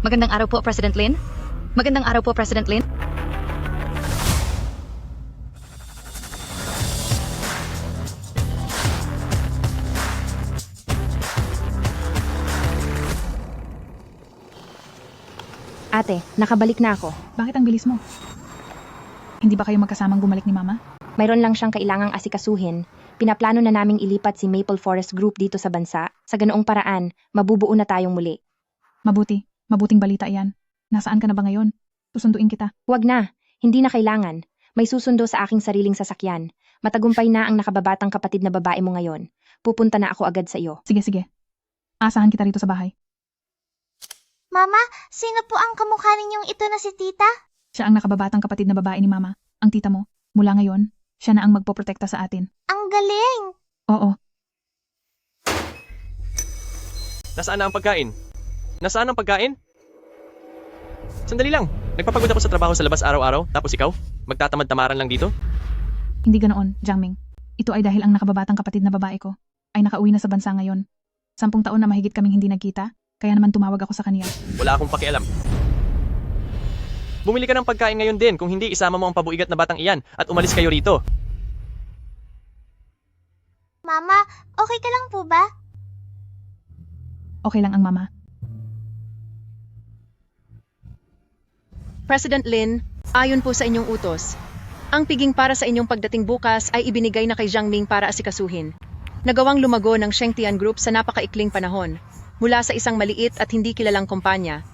Magandang araw po, President Lin. Magandang araw po, President Lin. Ate, nakabalik na ako. Bakit ang bilis mo? Hindi ba kayo magkasamang bumalik ni Mama? Mayroon lang siyang kailangang asikasuhin. Pinaplano na naming ilipat si Maple Forest Group dito sa bansa. Sa ganoong paraan, mabubuo na tayong muli. Mabuting balita iyan. Nasaan ka na ba ngayon? Susunduin kita. Huwag na, hindi na kailangan. May susundo sa aking sariling sasakyan. Matagumpay na ang nakababatang kapatid na babae mo ngayon. Pupunta na ako agad sa iyo. Sige. Asahan kita rito sa bahay. Mama, sino po ang kamukha ninyong ito na si Tita? Siya ang nakababatang kapatid na babae ni Mama, ang tita mo. Mula ngayon, siya na ang magpoprotekta sa atin. Ang galing! Oo, Nasaan na ang pagkain? Nasaan ang pagkain? Sandali lang. Nagpapagod ako sa trabaho sa labas araw-araw, tapos ikaw? Magtatamad-tamaran lang dito? hindi ganoon, Jiangming. Ito ay dahil ang nakababatang kapatid na babae ko ay nakauwi na sa bansa ngayon. 10 taon na mahigit kaming hindi nagkita, kaya naman tumawag ako sa kaniya. Wala akong pakialam. Bumili ka ng pagkain ngayon din, kung hindi isama mo ang pabuigat na batang iyan at umalis kayo rito. Mama, okay ka lang po ba? Okay lang ang Mama. President Lin, ayon po sa inyong utos, ang piging para sa inyong pagdating bukas ay ibinigay na kay Jiangming para asikasuhin. Nagawang lumago ng Shengtian Group sa napakaikling panahon, mula sa isang maliit at hindi kilalang kumpanya.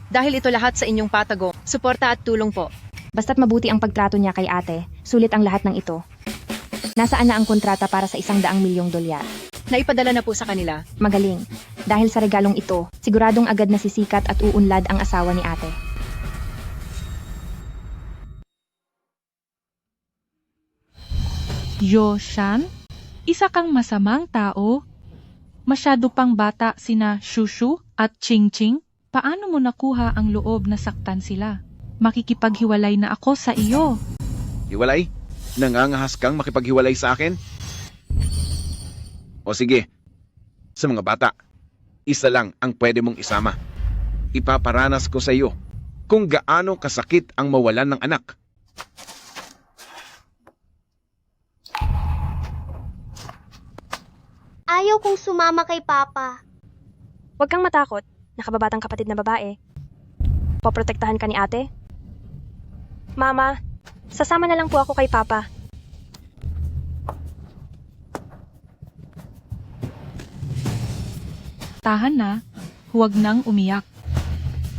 Dahil ito lahat sa inyong patago, suporta at tulong po. Basta't mabuti ang pagtrato niya kay ate, sulit ang lahat ng ito. Nasaan na ang kontrata para sa $100 milyong? Naipadala na po sa kanila. Magaling. Dahil sa regalong ito, siguradong agad nasisikat at uunlad ang asawa ni ate. Yoshan, isa kang masamang tao. Masyado pang bata sina Shushu at Chingching. Paano mo nakuha ang loob na saktan sila? Makikipaghiwalay na ako sa iyo. Hiwalay? Nangangahas kang makipaghiwalay sa akin? O sige, sa mga bata, isa lang ang pwede mong isama. Ipaparanas ko sa iyo kung gaano kasakit ang mawalan ng anak. Ayaw kong sumama kay Papa. Huwag kang matakot, nakababatang kapatid na babae. Poprotektahan ka ni ate? Mama, sasama na lang po ako kay Papa. Tahan na, huwag nang umiyak.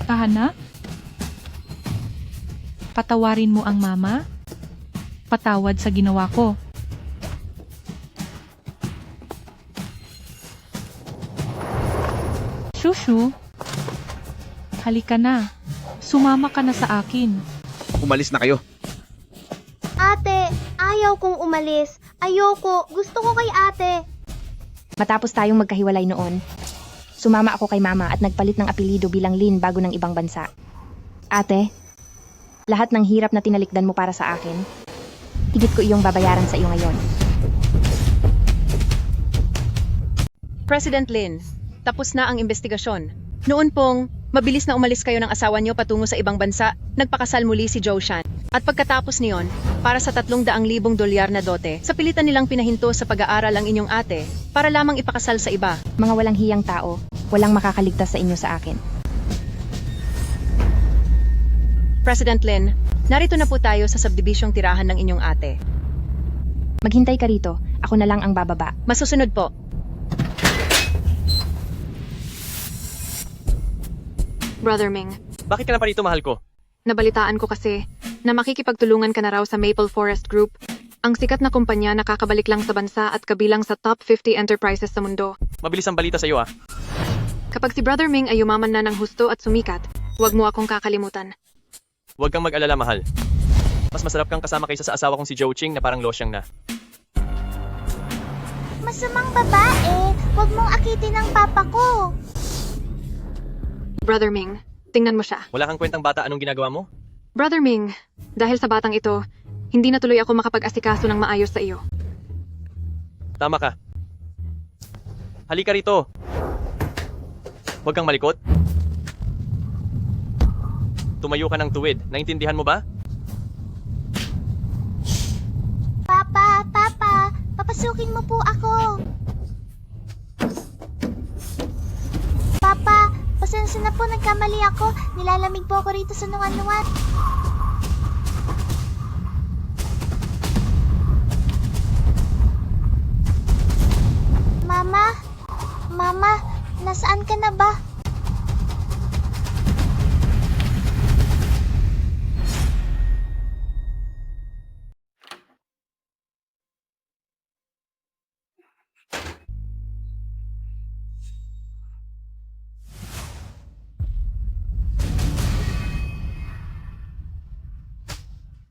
Tahan na. Patawarin mo ang mama. Patawad sa ginawa ko. Shushu, halika na. Sumama ka na sa akin. Umalis na kayo. Ate, ayaw kong umalis. Ayoko. Gusto ko kay ate. Matapos tayong magkahiwalay noon, sumama ako kay Mama at nagpalit ng apelido bilang Lin bago ng ibang bansa. Ate, lahat ng hirap na tinalikdan mo para sa akin, higit ko iyong babayaran sa iyo ngayon. President Lin, tapos na ang investigasyon. Noon pong, mabilis na umalis kayo ng asawa niyo patungo sa ibang bansa, nagpakasal muli si Zhou Shan. At pagkatapos niyon, para sa $300,000 na dote, sa pilitan nilang pinahinto sa pag-aaral ang inyong ate, para lamang ipakasal sa iba. Mga walang hiyang tao, walang makakaligtas sa inyo sa akin. President Lin, narito na po tayo sa subdivisyong tirahan ng inyong ate. Maghintay ka rito, ako na lang ang bababa. Masusunod po. Brother Ming, Bakit ka na pa rito, mahal ko? nabalitaan ko kasi na makikipagtulungan ka na raw sa Maple Forest Group. Ang sikat na kumpanya nakakabalik lang sa bansa at kabilang sa top 50 enterprises sa mundo. Mabilis ang balita sa iyo, ah. Kapag si Brother Ming ay yumaman na ng husto at sumikat, huwag mo akong kakalimutan. Huwag kang mag-alala, mahal. Mas masarap kang kasama kaysa sa asawa kong si Zhou Ching na parang losyang na. Masamang babae. Huwag mong akitin ang papa ko. Brother Ming, tingnan mo siya. Wala kang kwentang bata, anong ginagawa mo? Brother Ming, dahil sa batang ito, hindi na tuloy ako makapag-asikaso ng maayos sa iyo. Tama ka. Halika rito. Huwag kang malikot. tumayo ka ng tuwid. Naintindihan mo ba? Papa, papasukin mo po ako. Papa, pasensya na po, nagkamali ako. Nilalamig po ako rito sa nuwan-nuwan. Mama, nasaan ka na ba?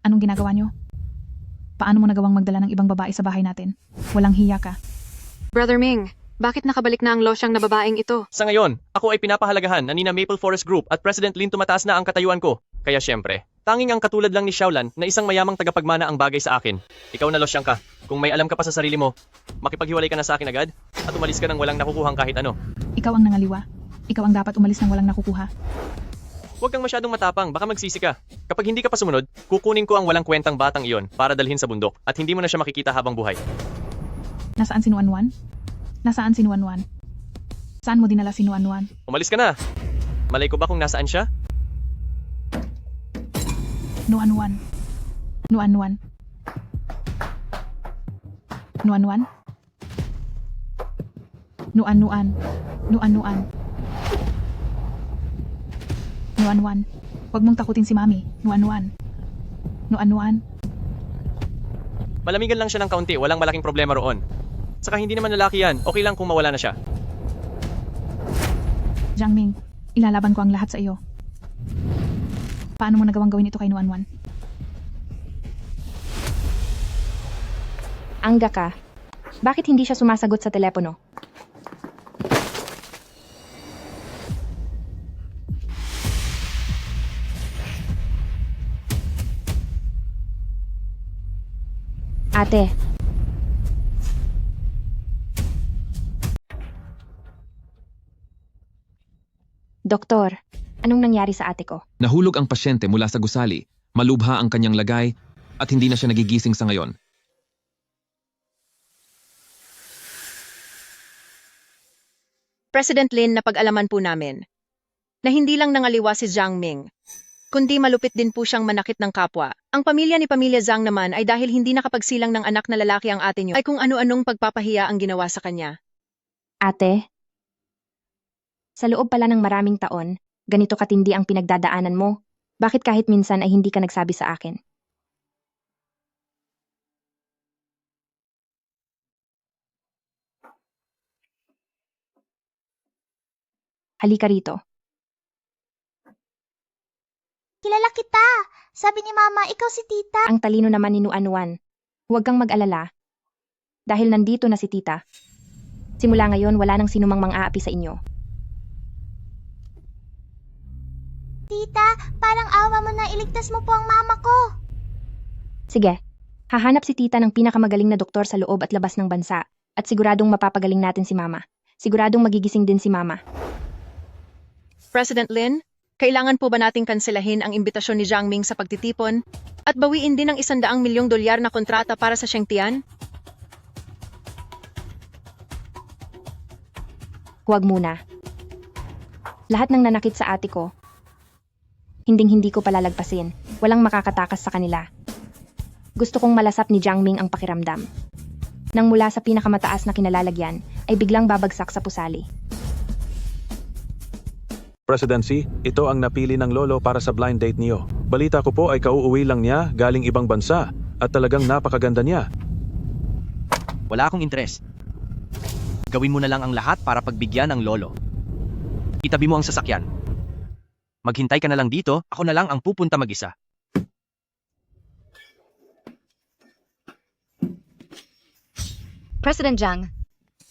Anong ginagawa nyo? Paano mo nagawang magdala ng ibang babae sa bahay natin? Walang hiya ka. Brother Ming, bakit nakabalik na ang losyang na babaeng ito? Sa ngayon, ako ay pinapahalagahan na nina Maple Forest Group at President Lin tumataas na ang katayuan ko. Kaya syempre, tanging ang katulad lang ni Xiaolan na isang mayamang tagapagmana ang bagay sa akin. Ikaw na losyang ka. Kung may alam ka pa sa sarili mo, makipaghiwalay ka na sa akin agad at umalis ka nang walang nakukuhang kahit ano. Ikaw ang nangaliwa. Ikaw ang dapat umalis nang walang nakukuha. Huwag kang masyadong matapang, baka magsisi ka. Kapag hindi ka pa sumunod, kukunin ko ang walang kwentang batang iyon para dalhin sa bundok at hindi mo na siya makikita habang buhay. Nasaan si Nuan-Nuan? Nasaan si Nuan-Nuan? Saan mo dinala si Nuan-Nuan? Umalis ka na. Malay ko ba kung nasaan siya? Nuan-Nuan. Nuan-Nuan. Nuan-Nuan. Nuan-Nuan. Nuan-Nuan. Nuan-Nuan. Huwag mong takutin si Mami. Nuan-Nuan. Nuan-Nuan. Malamigan lang siya ng kaunti, walang malaking problema roon. Saka hindi naman lalaki yan, okay lang kung mawala na siya. Jiangming, ilalaban ko ang lahat sa iyo. Paano mo nagawang gawin ito kay Nuan-Nuan? Angga ka. Bakit hindi siya sumasagot sa telepono? Ate. Doktor, anong nangyari sa ate ko? Nahulog ang pasyente mula sa gusali, malubha ang kanyang lagay, at hindi na siya nagigising sa ngayon. President Lin, napag-alaman po namin na hindi lang nangaliwa si Jiang Ming, kundi malupit din po siyang manakit ng kapwa. Ang pamilya ni Pamilya Zhang naman ay dahil hindi nakapagsilang ng anak na lalaki ang ate niyo, ay kung ano-anong pagpapahiya ang ginawa sa kanya. Ate? Sa loob pala ng maraming taon, ganito katindi ang pinagdadaanan mo. Bakit kahit minsan ay hindi ka nagsabi sa akin? Halika rito. Kilala kita. Sabi ni Mama, ikaw si Tita. Ang talino naman ni Nuan-Nuan. Huwag kang mag-alala. Dahil nandito na si Tita. Simula ngayon, wala nang sinumang mang-aapi sa inyo. Tita, parang awa mo na, iligtas mo po ang mama ko. Sige, hahanap si Tita ng pinakamagaling na doktor sa loob at labas ng bansa. At siguradong mapapagaling natin si Mama. Siguradong magigising din si Mama. President Lin, kailangan po ba nating kanselahin ang imbitasyon ni Jiang Ming sa pagtitipon at bawiin din ang $100 milyong na kontrata para sa Shengtian? Huwag muna. Lahat ng nanakit sa ate ko, hinding-hindi ko palalagpasin. Walang makakatakas sa kanila. Gusto kong malasap ni Jiang Ming ang pakiramdam. Nang mula sa pinakamataas na kinalalagyan, ay biglang babagsak sa pusali. Presidency, ito ang napili ng lolo para sa blind date niyo. Balita ko po ay kauuwi lang niya galing ibang bansa at talagang napakaganda niya. Wala akong interes. Gawin mo na lang ang lahat para pagbigyan ng lolo. Itabi mo ang sasakyan. Maghintay ka na lang dito, ako na lang ang pupunta mag-isa. President Jiang,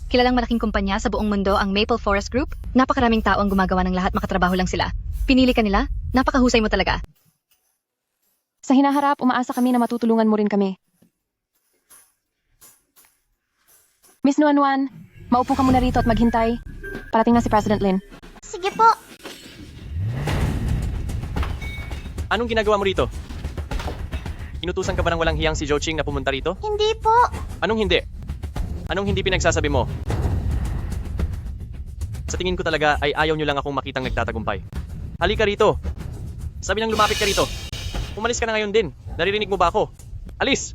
kilalang malaking kumpanya sa buong mundo ang Maple Forest Group. Napakaraming tao ang gumagawa ng lahat, makatrabaho lang sila. Pinili ka nila, napakahusay mo talaga. Sa hinaharap, umaasa kami na matutulungan mo rin kami. Miss Nuan-Nuan, maupo ka muna rito at maghintay. Parating na si President Lin. Sige po. Anong ginagawa mo rito? Inutusan ka ba ng walang hiyang si Zhou Qing na pumunta rito? Hindi po. Anong hindi? Anong hindi pinagsasabi mo? Sa tingin ko talaga ay ayaw nyo lang akong makitang nagtatagumpay. Halika rito. Sabi nang lumapit ka rito. Umalis ka na ngayon din. Naririnig mo ba ako? Alis!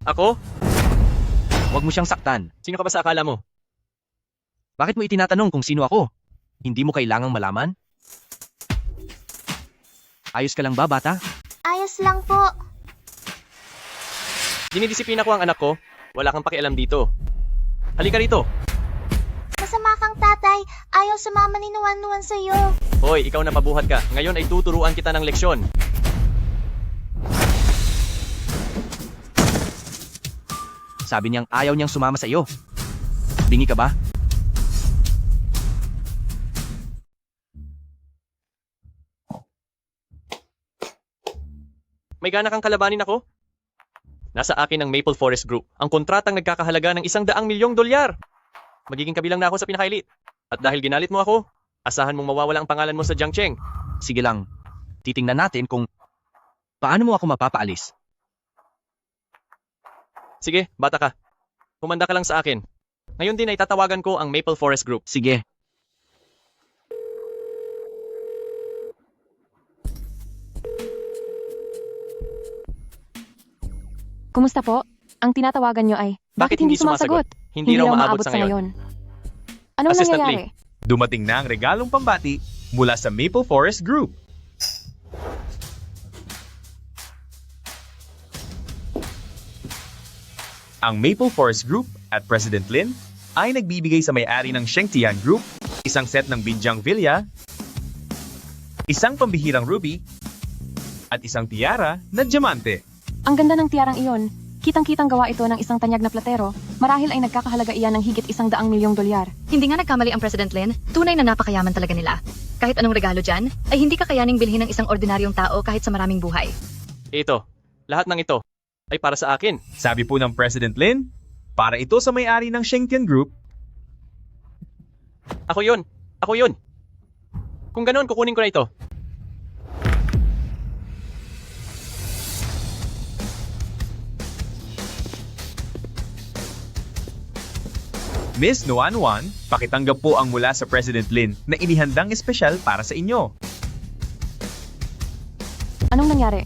Ako? Huwag mo siyang saktan. Sino ka ba sa akala mo? Bakit mo itinatanong kung sino ako? Hindi mo kailangang malaman? Ayos ka lang ba, bata? Ayos lang po. Dinidisiplina ko ang anak ko. Wala kang pakialam dito. Halika rito. Masama kang tatay. Ayaw sumama ni Nuan-Nuan sa'yo. Hoy, ikaw na pabuhat ka. Ngayon ay tuturuan kita ng leksyon. Sabi niyang ayaw niyang sumama sa iyo. Bingi ka ba? May gana kang kalabanin ako? Nasa akin ang Maple Forest Group, ang kontratang nagkakahalaga ng $100 milyong. Magiging kabilang na ako sa pinaka-elite. At dahil ginalit mo ako, asahan mong mawawala ang pangalan mo sa Jiangcheng. Sige lang. Titingnan natin kung paano mo ako mapapaalis. Sige, bata ka. Kumanda ka lang sa akin. Ngayon din ay tatawagan ko ang Maple Forest Group. Sige. Kumusta po? Ang tinatawagan nyo ay, bakit hindi sumasagot? Hindi raw maabot sa ngayon. Anong Assistant nangyayari? Dumating na ang regalong pambati mula sa Maple Forest Group. Ang Maple Forest Group at President Lin ay nagbibigay sa may-ari ng Shengtian Group isang set ng Binjang Villa, isang pambihirang ruby, at isang tiara na diamante. Ang ganda ng tiarang iyon. Kitang-kitang gawa ito ng isang tanyag na platero. Marahil ay nagkakahalaga iyan ng higit $100 milyong. Hindi nga nagkamali ang President Lin. Tunay na napakayaman talaga nila. Kahit anong regalo dyan, ay hindi kakayaning bilhin ng isang ordinaryong tao kahit sa maraming buhay. Ito, lahat ng ito ay para sa akin. Sabi po ng President Lin, para ito sa may-ari ng Shengtian Group. Ako yun. Ako yun. Kung ganoon, kukunin ko na ito. Miss Nuan-Nuan, pakitanggap po ang mula sa President Lin na inihandang espesyal para sa inyo. Anong nangyari?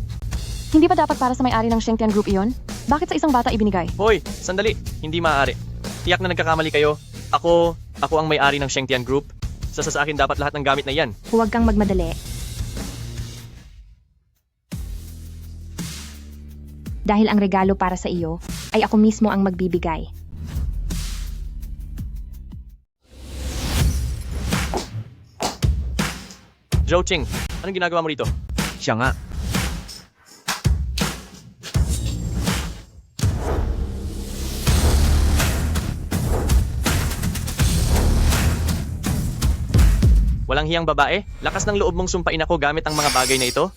Hindi ba dapat para sa may-ari ng Shengtian Group iyon? Bakit sa isang bata ibinigay? Hoy, sandali. Hindi maaari. Tiyak na nagkakamali kayo. Ako ang may-ari ng Shengtian Group. Sa akin dapat lahat ng gamit na yan. Huwag kang magmadali. Dahil ang regalo para sa iyo ay ako mismo ang magbibigay. Zhou Qing, anong ginagawa mo rito? Siya nga. Walang hiyang babae? Lakas ng loob mong sumpain ako gamit ang mga bagay na ito?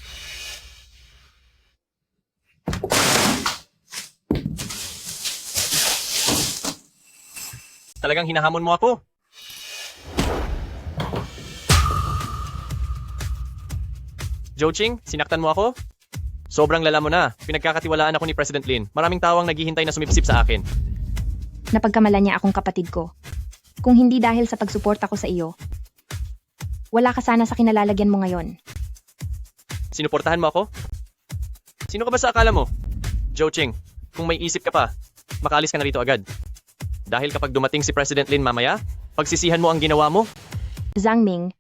Talagang hinahamon mo ako? Zhou Qing, sinaktan mo ako? Sobrang lala mo na. Pinagkakatiwalaan ako ni President Lin. Maraming tao ang naghihintay na sumipsip sa akin. Napagkamala niya akong kapatid ko. Kung hindi dahil sa pagsuporta ko sa iyo, wala ka sana sa kinalalagyan mo ngayon. Sinuportahan mo ako? Sino ka ba sa akala mo? Zhou Qing, kung may isip ka pa, makaalis ka na rito agad. Dahil kapag dumating si President Lin mamaya, pagsisihan mo ang ginawa mo. Zhang Ming,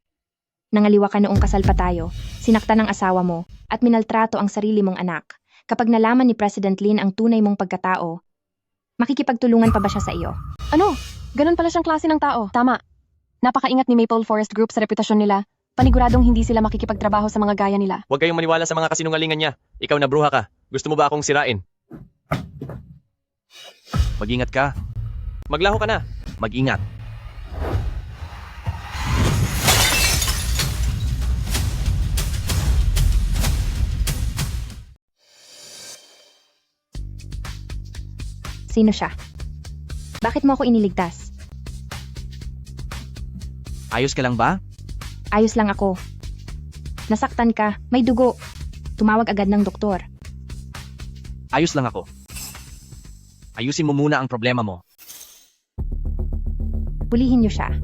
nangaliwa ka noong kasal pa tayo, sinaktan ng asawa mo, at minaltrato ang sarili mong anak. Kapag nalaman ni President Lin ang tunay mong pagkatao, makikipagtulungan pa ba siya sa iyo? Ano? Ganun pala siyang klase ng tao. Tama. Napakaingat ni Maple Forest Group sa reputasyon nila. Paniguradong hindi sila makikipagtrabaho sa mga gaya nila. Huwag kayong maniwala sa mga kasinungalingan niya. Ikaw na bruha ka. Gusto mo ba akong sirain? Mag-ingat ka. Maglaho ka na. Mag-ingat. Sino siya? Bakit mo ako iniligtas? Ayos ka lang ba? Ayos lang ako. Nasaktan ka, may dugo. Tumawag agad ng doktor. Ayos lang ako. Ayusin mo muna ang problema mo. Hulihin niyo siya.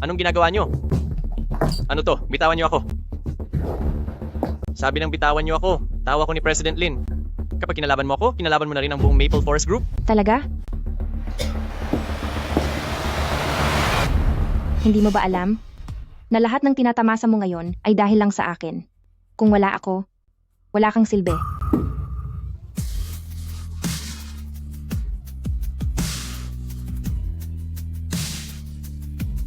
Anong ginagawa nyo? Ano to? Bitawan nyo ako. Sabi ng bitawan nyo ako. Tawa ko ni President Lin. Kapag kinalaban mo ako, kinalaban mo na rin ang buong Maple Forest Group. Talaga? Hindi mo ba alam na lahat ng tinatamasa mo ngayon ay dahil lang sa akin? Kung wala ako, wala kang silbi.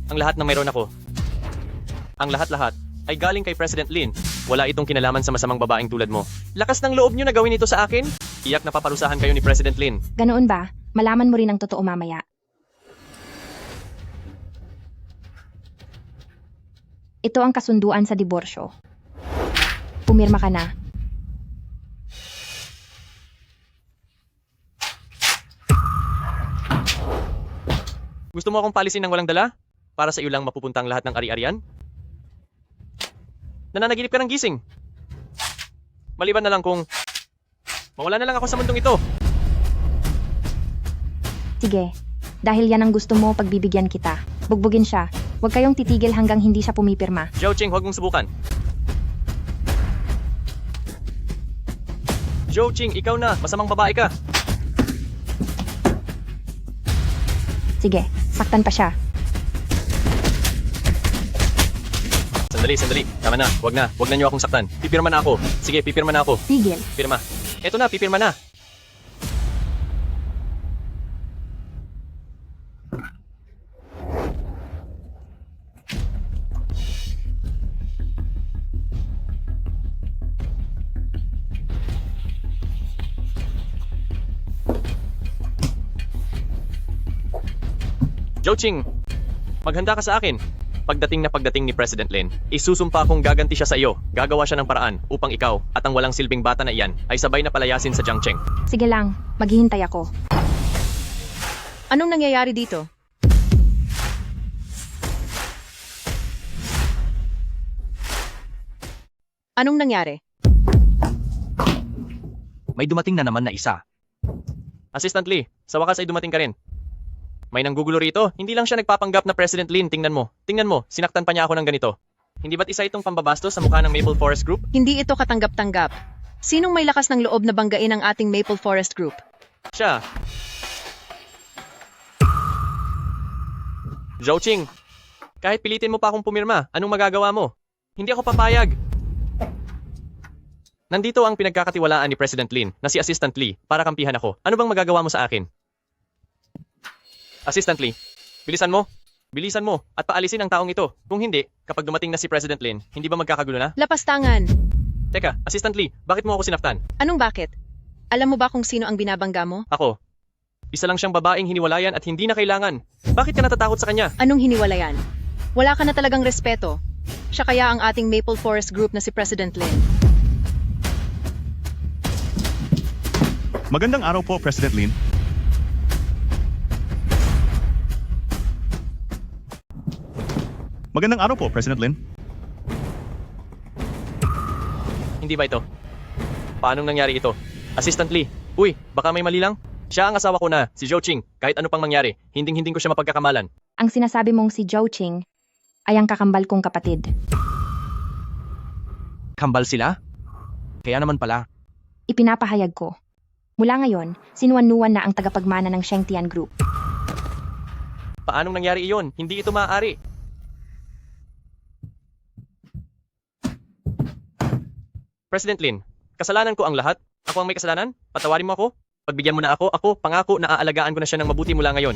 Ang lahat ng mayroon ako. Ang lahat-lahat ay galing kay President Lin. Wala itong kinalaman sa masamang babaeng tulad mo. Lakas ng loob nyo na gawin ito sa akin? Iyak na paparusahan kayo ni President Lin. Ganoon ba? Malaman mo rin ang totoo mamaya. Ito ang kasunduan sa diborsyo. Pumirma ka na. Gusto mo akong palisin ng walang dala? Para sa iyo lang mapupunta ang lahat ng ari-arian? Nananaginip ka ng gising. Maliban na lang kung mawala na lang ako sa mundong ito. Sige, dahil yan ang gusto mo, pagbibigyan kita. Bugbugin siya. Huwag kayong titigil hanggang hindi siya pumipirma. Zhao Qing, huwag mong subukan. Zhao Qing, ikaw na. Masamang babae ka. Sige, saktan pa siya. Sandali. Tama na. Huwag na. Huwag na niyo akong saktan. Pipirma na ako. Sige, pipirma na ako. Tigil. Pirma. Eto na, pipirma na. Zhao Qing, maghanda ka sa akin. Pagdating ni President Lin, isusumpa kong gaganti siya sa iyo. Gagawa siya ng paraan upang ikaw at ang walang silbing bata na iyan ay sabay na palayasin sa Jiangcheng. Sige lang, maghihintay ako. Anong nangyayari dito? Anong nangyari? May dumating na naman na isa. Assistant Lee, sa wakas ay dumating ka rin. May nanggugulo rito, hindi lang siya nagpapanggap na President Lin, tingnan mo, sinaktan pa niya ako ng ganito. Hindi ba't isa itong pambabastos sa mukha ng Maple Forest Group? Hindi ito katanggap-tanggap. Sinong may lakas ng loob na banggain ang ating Maple Forest Group? Siya. Zhao Qing, kahit pilitin mo pa akong pumirma, anong magagawa mo? Hindi ako papayag. Nandito ang pinagkakatiwalaan ni President Lin na si Assistant Lee para kampihan ako. Ano bang magagawa mo sa akin? Assistant Lee, bilisan mo at paalisin ang taong ito. Kung hindi, kapag dumating na si President Lin, hindi ba magkakagulo na? Lapastangan. Teka, Assistant Lee, bakit mo ako sinaktan? Anong bakit? Alam mo ba kung sino ang binabangga mo? Ako. Isa lang siyang babaeng hiniwalayan at hindi na kailangan. Bakit ka natatakot sa kanya? Anong hiniwalayan? Wala ka na talagang respeto. Siya kaya ang ating Maple Forest Group na si President Lin. Magandang araw po, President Lin. Magandang araw po, President Lin. Hindi ba ito? Paanong nangyari ito? Assistant Lee, uy, baka may mali lang? Siya ang asawa ko na, si Zhao Qing. Kahit ano pang mangyari, hinding-hinding ko siya mapagkakamalan. Ang sinasabi mong si Zhao Qing ay ang kakambal kong kapatid. Kambal sila? Kaya naman pala. Ipinapahayag ko. Mula ngayon, sinuan-nuan na ang tagapagmana ng Shengtian Group. Paanong nangyari iyon? Hindi ito maaari. President Lin, kasalanan ko ang lahat? Ako ang may kasalanan? Patawarin mo ako? Pagbigyan mo na ako, pangako na aalagaan ko na siya ng mabuti mula ngayon.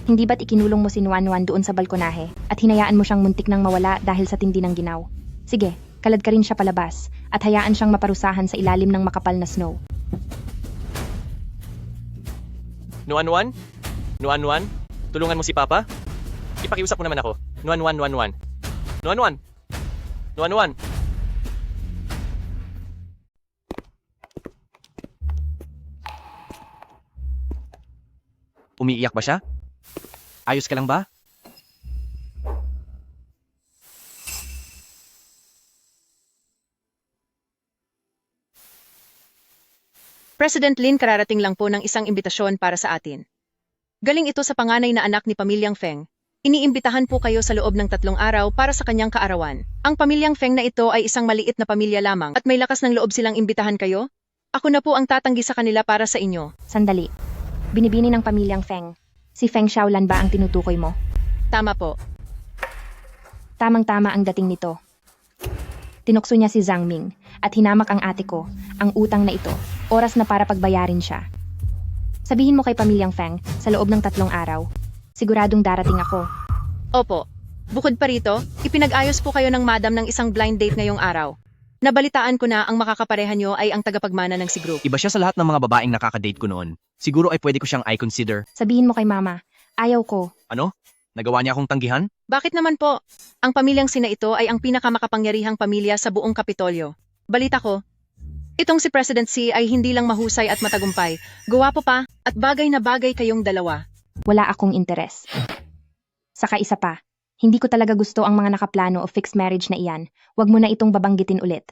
Hindi ba't ikinulong mo si Nuan-Nuan doon sa balkonahe at hinayaan mo siyang muntik nang mawala dahil sa tindi ng ginaw? Sige, kalad ka rin siya palabas at hayaan siyang maparusahan sa ilalim ng makapal na snow. Nuan-Nuan? Nuan-Nuan? Tulungan mo si Papa? Ipakiusap mo naman ako. Nuan-Nuan, Nuan-Nuan. Nuan-Nuan! Nuan-nuan. Umiiyak ba siya? Ayos ka lang ba? President Lin, kararating lang po ng isang imbitasyon para sa atin. Galing ito sa panganay na anak ni Pamilyang Feng. Iniimbitahan po kayo sa loob ng 3 araw para sa kanyang kaarawan. Ang Pamilyang Feng na ito ay isang maliit na pamilya lamang at may lakas ng loob silang imbitahan kayo. Ako na po ang tatanggi sa kanila para sa inyo. Sandali. Binibini ng pamilyang Feng. Si Feng Xiaolan ba ang tinutukoy mo? Tama po. Tamang-tama ang dating nito. Tinukso niya si Zhang Ming at hinamak ang ate ko, ang utang na ito. Oras na para pagbayarin siya. Sabihin mo kay Pamilyang Feng sa loob ng 3 araw. Siguradong darating ako. Opo. Bukod pa rito, ipinag-ayos po kayo ng madam ng isang blind date ngayong araw. Nabalitaan ko na ang makakapareha nyo ay ang tagapagmana ng si group. Iba siya sa lahat ng mga babaeng nakakadate ko noon. Siguro ay pwede ko siyang i-consider. Sabihin mo kay mama, ayaw ko. Ano? Nagawa niya akong tanggihan? Bakit naman po? Ang pamilyang sina ito ay ang pinakamakapangyarihang pamilya sa buong Kapitolyo. Balita ko, itong si President Xi ay hindi lang mahusay at matagumpay, guwapo pa at bagay na bagay kayong dalawa. Wala akong interes. Saka isa pa, hindi ko talaga gusto ang mga nakaplano o fixed marriage na iyan. Huwag mo na itong babanggitin ulit.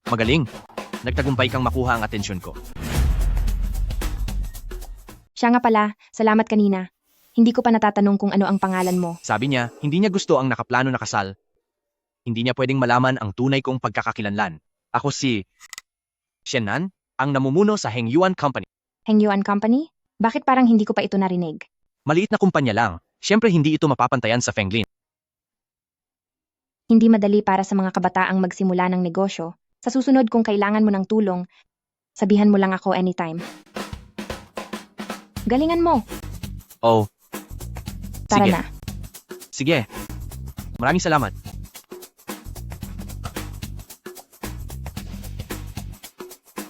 Magaling. Nagtagumpay kang makuha ang atensyon ko. Siya nga pala, salamat kanina. Hindi ko pa natatanong kung ano ang pangalan mo. Sabi niya, hindi niya gusto ang nakaplano na kasal. Hindi niya pwedeng malaman ang tunay kong pagkakakilanlan. Ako si Shen-nan, ang namumuno sa Heng Yuan Company. Heng Yuan Company? Bakit parang hindi ko pa ito narinig? Maliit na kumpanya lang. Siyempre hindi ito mapapantayan sa Fenglin. Hindi madali para sa mga kabataang magsimula ng negosyo. Sa susunod kung kailangan mo ng tulong, sabihan mo lang ako anytime. Galingan mo. Oh. Tara Sige. na. Sige. Maraming salamat.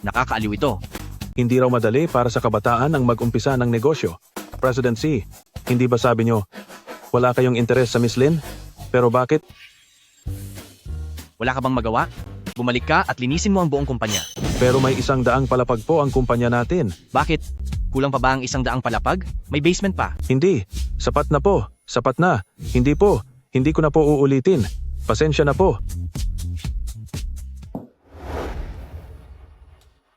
Nakakaaliw ito. Hindi raw madali para sa kabataan ang mag-umpisa ng negosyo. President Xi, hindi ba sabi nyo, wala kayong interes sa Miss Lin? Pero bakit? Wala ka bang magawa? Bumalik ka at linisin mo ang buong kumpanya. Pero may 100 palapag po ang kumpanya natin. Bakit? Kulang pa ba ang 100 palapag? May basement pa. Hindi. Sapat na po. Sapat na. Hindi po. Hindi ko na po uulitin. Pasensya na po.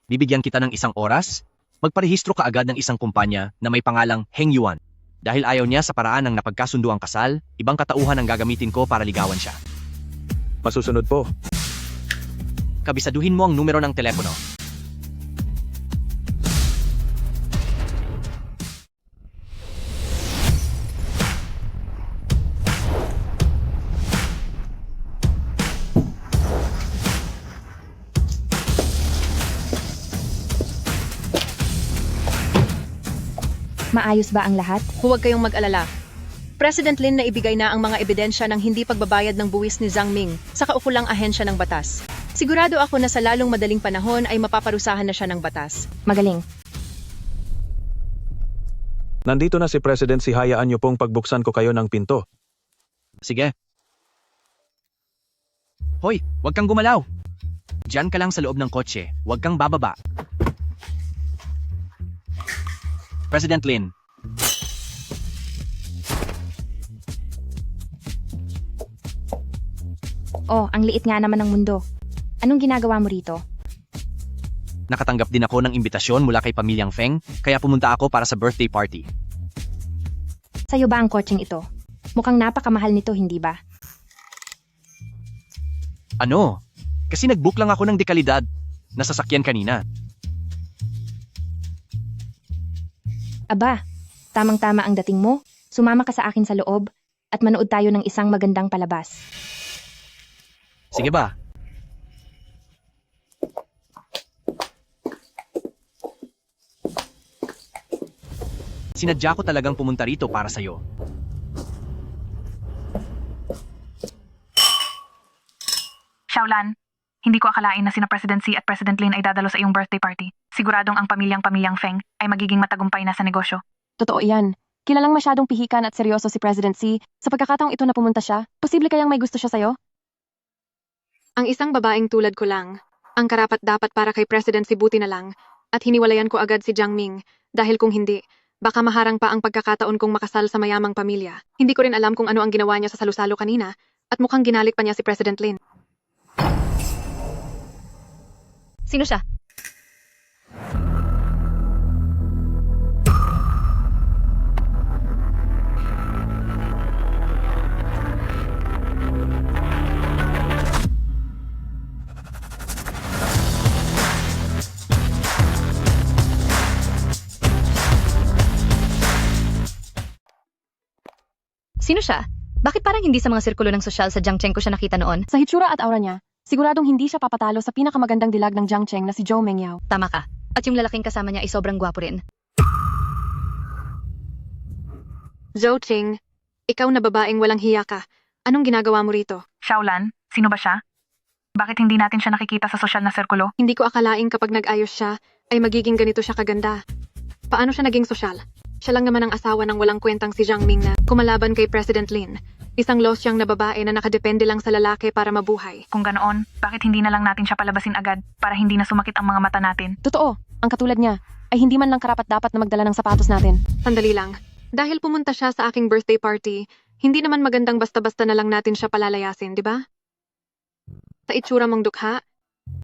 Bibigyan kita ng 1 oras? Magparehistro ka agad ng isang kumpanya na may pangalang Heng Yuan. Dahil ayaw niya sa paraan ng napagkasundo ang kasal, ibang katauhan ang gagamitin ko para ligawan siya. Masusunod po. Kabisaduhin mo ang numero ng telepono. Maayos ba ang lahat? Huwag kayong mag-alala. President Lin na ibigay na ang mga ebidensya ng hindi pagbabayad ng buwis ni Zhang Ming sa kaukulang ahensya ng batas. Sigurado ako na sa lalong madaling panahon ay mapaparusahan na siya ng batas. Magaling. Nandito na si President Xi, hayaan niyo pong pagbuksan ko kayo ng pinto. Sige. Hoy, huwag kang gumalaw. Diyan ka lang sa loob ng kotse. Huwag kang bababa. President Lin. Oh, ang liit nga naman ng mundo. Anong ginagawa mo rito? Nakatanggap din ako ng imbitasyon mula kay Pamilyang Feng, kaya pumunta ako para sa birthday party. Sa'yo ba ang kotseng ito? Mukhang napakamahal nito, hindi ba? Ano? Kasi nag-book lang ako ng dekalidad na sasakyan kanina. Aba, tamang-tama ang dating mo. Sumama ka sa akin sa loob at manood tayo ng isang magandang palabas. Sige ba? Sinadya ko talagang pumunta rito para sa'yo. Xiaolan, hindi ko akalain na sina President Xi at President Lin ay dadalo sa iyong birthday party. Siguradong ang pamilyang Feng ay magiging matagumpay na sa negosyo. Totoo yan. Kilalang masyadong pihikan at seryoso si President C. Sa pagkakataong ito na pumunta siya, posible kayang may gusto siya sa'yo? Ang isang babaeng tulad ko lang, ang karapat-dapat para kay President si buti na lang, at hiniwalayan ko agad si Jiang Ming, dahil kung hindi, baka maharang pa ang pagkakataon kong makasal sa mayamang pamilya. Hindi ko rin alam kung ano ang ginawa niya sa salusalo kanina, at mukhang ginalit pa niya si President Lin. Sino siya? Sino siya? Bakit parang hindi sa mga sirkulo ng sosyal sa Jiangcheng ko siya nakita noon? Sa hitsura at aura niya, siguradong hindi siya papatalo sa pinakamagandang dilag ng Jiangcheng na si Zhou Mengyao. Tama ka. At yung lalaking kasama niya ay sobrang gwapo rin. Zhou Qing, ikaw na babaeng walang hiya ka. Anong ginagawa mo rito? Xiaolan, sino ba siya? Bakit hindi natin siya nakikita sa sosyal na sirkulo? Hindi ko akalaing kapag nag-ayos siya, ay magiging ganito siya kaganda. Paano siya naging sosyal? Siya lang naman ang asawa ng walang kwentang si Jiang Ming na kumalaban kay President Lin. Isang losyang na babae na nakadepende lang sa lalaki para mabuhay. Kung ganoon, bakit hindi na lang natin siya palabasin agad para hindi na sumakit ang mga mata natin? Totoo, ang katulad niya, ay hindi man lang karapat-dapat na magdala ng sapatos natin. Sandali lang. Dahil pumunta siya sa aking birthday party, hindi naman magandang basta-basta na lang natin siya palalayasin, di ba? Sa itsura mong dukha,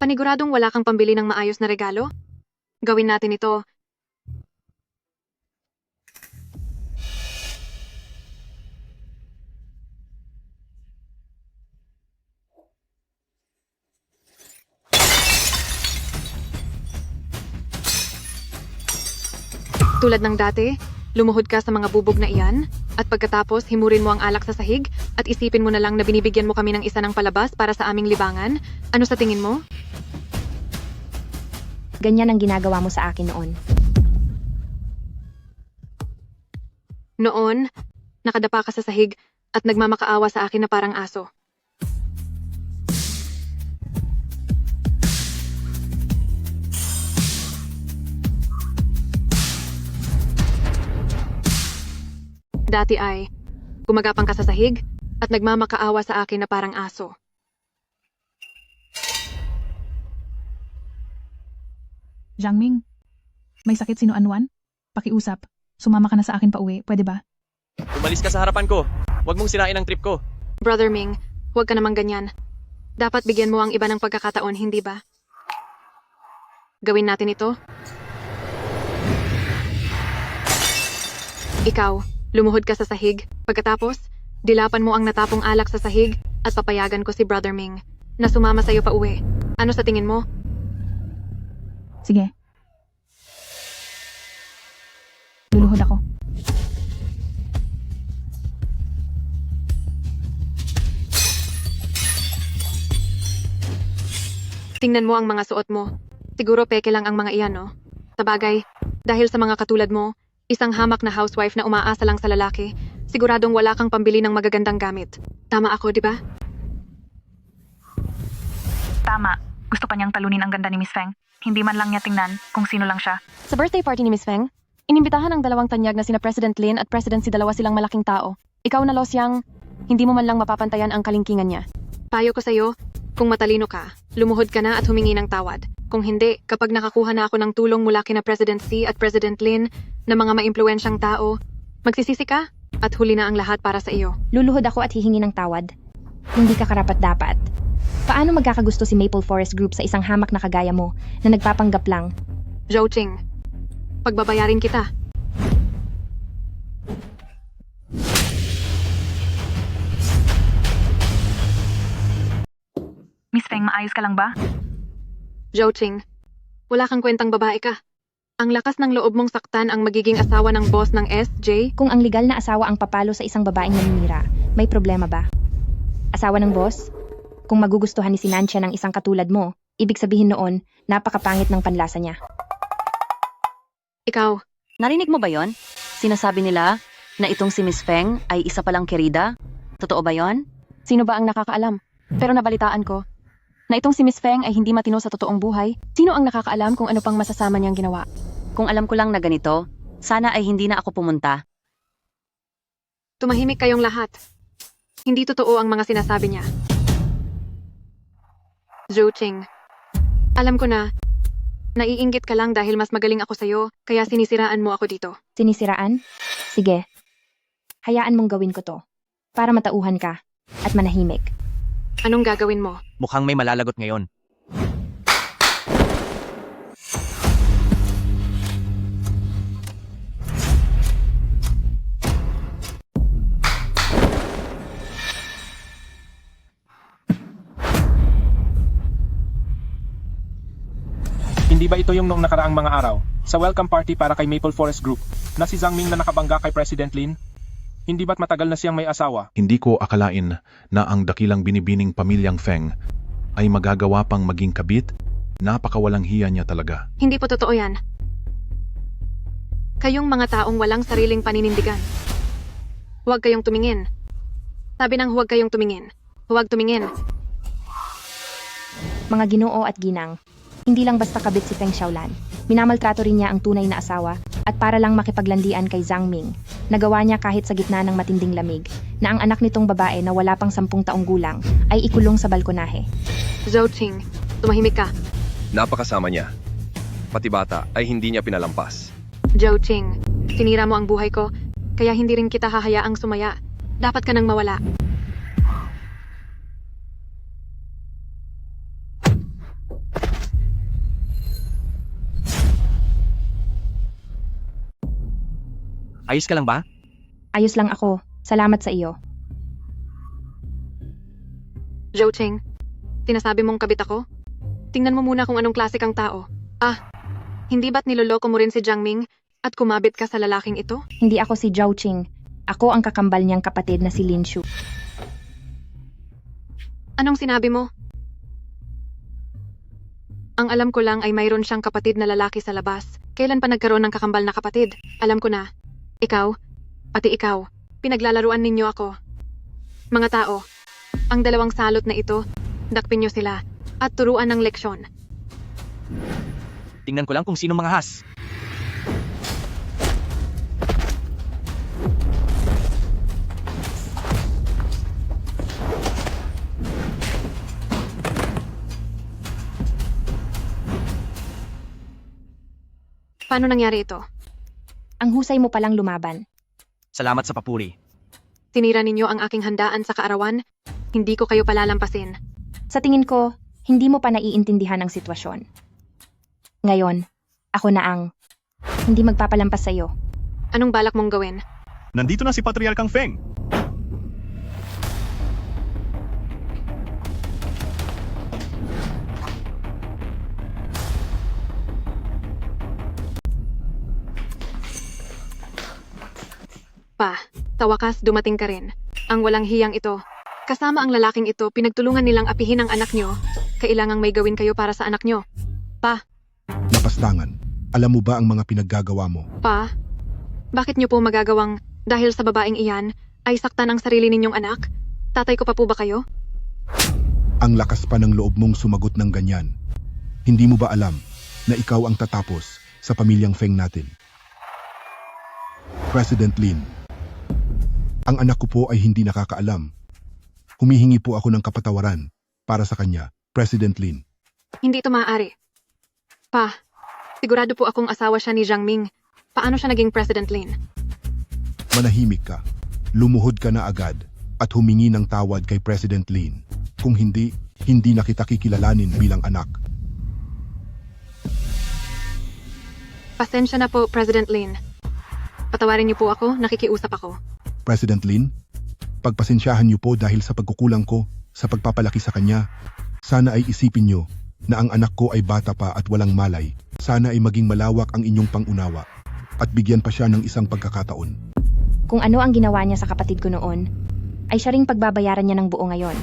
paniguradong wala kang pambili ng maayos na regalo? Gawin natin ito. Tulad ng dati, lumuhod ka sa mga bubog na iyan, at pagkatapos himurin mo ang alak sa sahig, at isipin mo na lang na binibigyan mo kami ng isa ng palabas para sa aming libangan. Ano sa tingin mo? Ganyan ang ginagawa mo sa akin noon. Noon, nakadapa ka sa sahig at nagmamakaawa sa akin na parang aso. Dati ay, gumagapang ka sa sahig at nagmamakaawa sa akin na parang aso. Jiang Ming, may sakit sino Anwan? Pakiusap. Sumama ka na sa akin pa uwi, pwede ba? Umalis ka sa harapan ko. Huwag mong sirain ang trip ko. Brother Ming, huwag ka namang ganyan. Dapat bigyan mo ang iba ng pagkakataon, hindi ba? Gawin natin ito. Ikaw, lumuhod ka sa sahig. Pagkatapos, dilapan mo ang natapong alak sa sahig at papayagan ko si Brother Ming na sumama sa'yo pa uwi. Ano sa tingin mo? Sige. Luluhod ako. Tingnan mo ang mga suot mo. Siguro peke lang ang mga iyan, no? Sabagay, dahil sa mga katulad mo, isang hamak na housewife na umaasa lang sa lalaki, siguradong wala kang pambili ng magagandang gamit. Tama ako, di ba? Tama. Gusto pa niyang talunin ang ganda ni Miss Feng. Hindi man lang niya tingnan kung sino lang siya. Sa birthday party ni Miss Feng, inimbitahan ang dalawang tanyag na sina President Lin at President si dalawa silang malaking tao. Ikaw na Lo Xiang, hindi mo man lang mapapantayan ang kalingkingan niya. Payo ko sa'yo, kung matalino ka, lumuhod ka na at humingi ng tawad. Kung hindi, kapag nakakuha na ako ng tulong mula kina President Xi at President Lin na mga maimpluwensyang tao, magsisisi ka at huli na ang lahat para sa iyo. Luluhod ako at hihingi ng tawad. Hindi ka karapat-dapat. Paano magkakagusto si Maple Forest Group sa isang hamak na kagaya mo na nagpapanggap lang? Zhou Qing, pagbabayarin kita. Miss Feng, maayos ka lang ba? Zhou Qing, wala kang kwentang babae ka. Ang lakas ng loob mong saktan ang magiging asawa ng boss ng SJ? Kung ang legal na asawa ang papalo sa isang babaeng naninira, may problema ba? Asawa ng boss? Kung magugustuhan ni Sinansya ng isang katulad mo, ibig sabihin noon, napakapangit ng panlasa niya. Ikaw, Narinig mo ba yon? Sinasabi nila na itong si Miss Feng ay isa palang kerida? Totoo ba yon? Sino ba ang nakakaalam? Pero nabalitaan ko na itong si Miss Feng ay hindi matino sa totoong buhay. Sino ang nakakaalam kung ano pang masasama niyang ginawa? Kung alam ko lang na ganito, sana ay hindi na ako pumunta. Tumahimik kayong lahat. Hindi totoo ang mga sinasabi niya. Zhou Qing, alam ko na, naiinggit ka lang dahil mas magaling ako sa'yo, kaya sinisiraan mo ako dito. Sinisiraan? Sige. Hayaan mong gawin ko to. Para matauhan ka at manahimik. Anong gagawin mo? Mukhang may malalagot ngayon. Hindi ba ito yung nung nakaraang mga araw, sa welcome party para kay Maple Forest Group, na si Zhang Ming na nakabangga kay President Lin? Hindi ba't matagal na siyang may asawa? Hindi ko akalain na ang dakilang binibining pamilyang Feng ay magagawa pang maging kabit. Napakawalang hiya niya talaga. Hindi po totoo yan. Kayong mga taong walang sariling paninindigan. Huwag kayong tumingin. Sabi ng huwag kayong tumingin. Huwag tumingin. Mga ginoo at ginang, hindi lang basta kabit si Feng Xiaolan. Minamaltrato rin niya ang tunay na asawa at para lang makipaglandian kay Zhang Ming, nagawa niya kahit sa gitna ng matinding lamig na ang anak nitong babae na wala pang 10 taong gulang ay ikulong sa balkonahe. Zhou Qing, tumahimik ka. Napakasama niya. Pati bata ay hindi niya pinalampas. Zhou Qing, sinira mo ang buhay ko, kaya hindi rin kita hahayaang sumaya. Dapat ka nang mawala. Ayos ka lang ba? Ayos lang ako. Salamat sa iyo. Zhou Qing, sinasabi mong kabit ako? Tingnan mo muna kung anong klase kang tao. Hindi ba't niloloko mo rin si Zhang Ming at kumabit ka sa lalaking ito? Hindi ako si Zhou Qing. Ako ang kakambal niyang kapatid na si Lin Shu. Anong sinabi mo? Ang alam ko lang ay mayroon siyang kapatid na lalaki sa labas. Kailan pa nagkaroon ng kakambal na kapatid? Alam ko na. Ikaw, pati ikaw, pinaglalaruan ninyo ako. Mga tao, ang dalawang salot na ito, dakpin niyo sila at turuan ng leksyon. Tingnan ko lang kung sino mga has. Paano nangyari ito? Ang husay mo palang lumaban. Salamat sa papuri. Tinira ninyo ang aking handaan sa kaarawan, hindi ko kayo palalampasin. Sa tingin ko, hindi mo pa naiintindihan ang sitwasyon. Ngayon, ako na ang hindi magpapalampas sa iyo. Anong balak mong gawin? Nandito na si Patriarkang Feng. Sa wakas dumating ka rin. Ang walang hiyang ito. Kasama ang lalaking ito, pinagtulungan nilang apihin ang anak nyo. Kailangang may gawin kayo para sa anak nyo. Napastangan, alam mo ba ang mga pinaggagawa mo? Bakit nyo po magagawang dahil sa babaeng iyan ay saktan ang sarili ninyong anak? Tatay ko pa po ba kayo? Ang lakas pa ng loob mong sumagot ng ganyan. Hindi mo ba alam na ikaw ang tatapos sa pamilyang Feng natin? President Lin, ang anak ko po ay hindi nakakaalam. Humihingi po ako ng kapatawaran para sa kanya, President Lin. Hindi ito maaari. Sigurado po akong asawa siya ni Zhang Ming. Paano siya naging President Lin? Manahimik ka, lumuhod ka na agad at humingi ng tawad kay President Lin. Kung hindi, hindi na kita kikilalanin bilang anak. Pasensya na po, President Lin. Patawarin niyo po ako, nakikiusap ako. President Lin, pagpasensyahan niyo po dahil sa pagkukulang ko sa pagpapalaki sa kanya. Sana ay isipin niyo na ang anak ko ay bata pa at walang malay. Sana ay maging malawak ang inyong pangunawa at bigyan pa siya ng isang pagkakataon. Kung ano ang ginawa niya sa kapatid ko noon, ay siya ring pagbabayaran niya ng buo ngayon.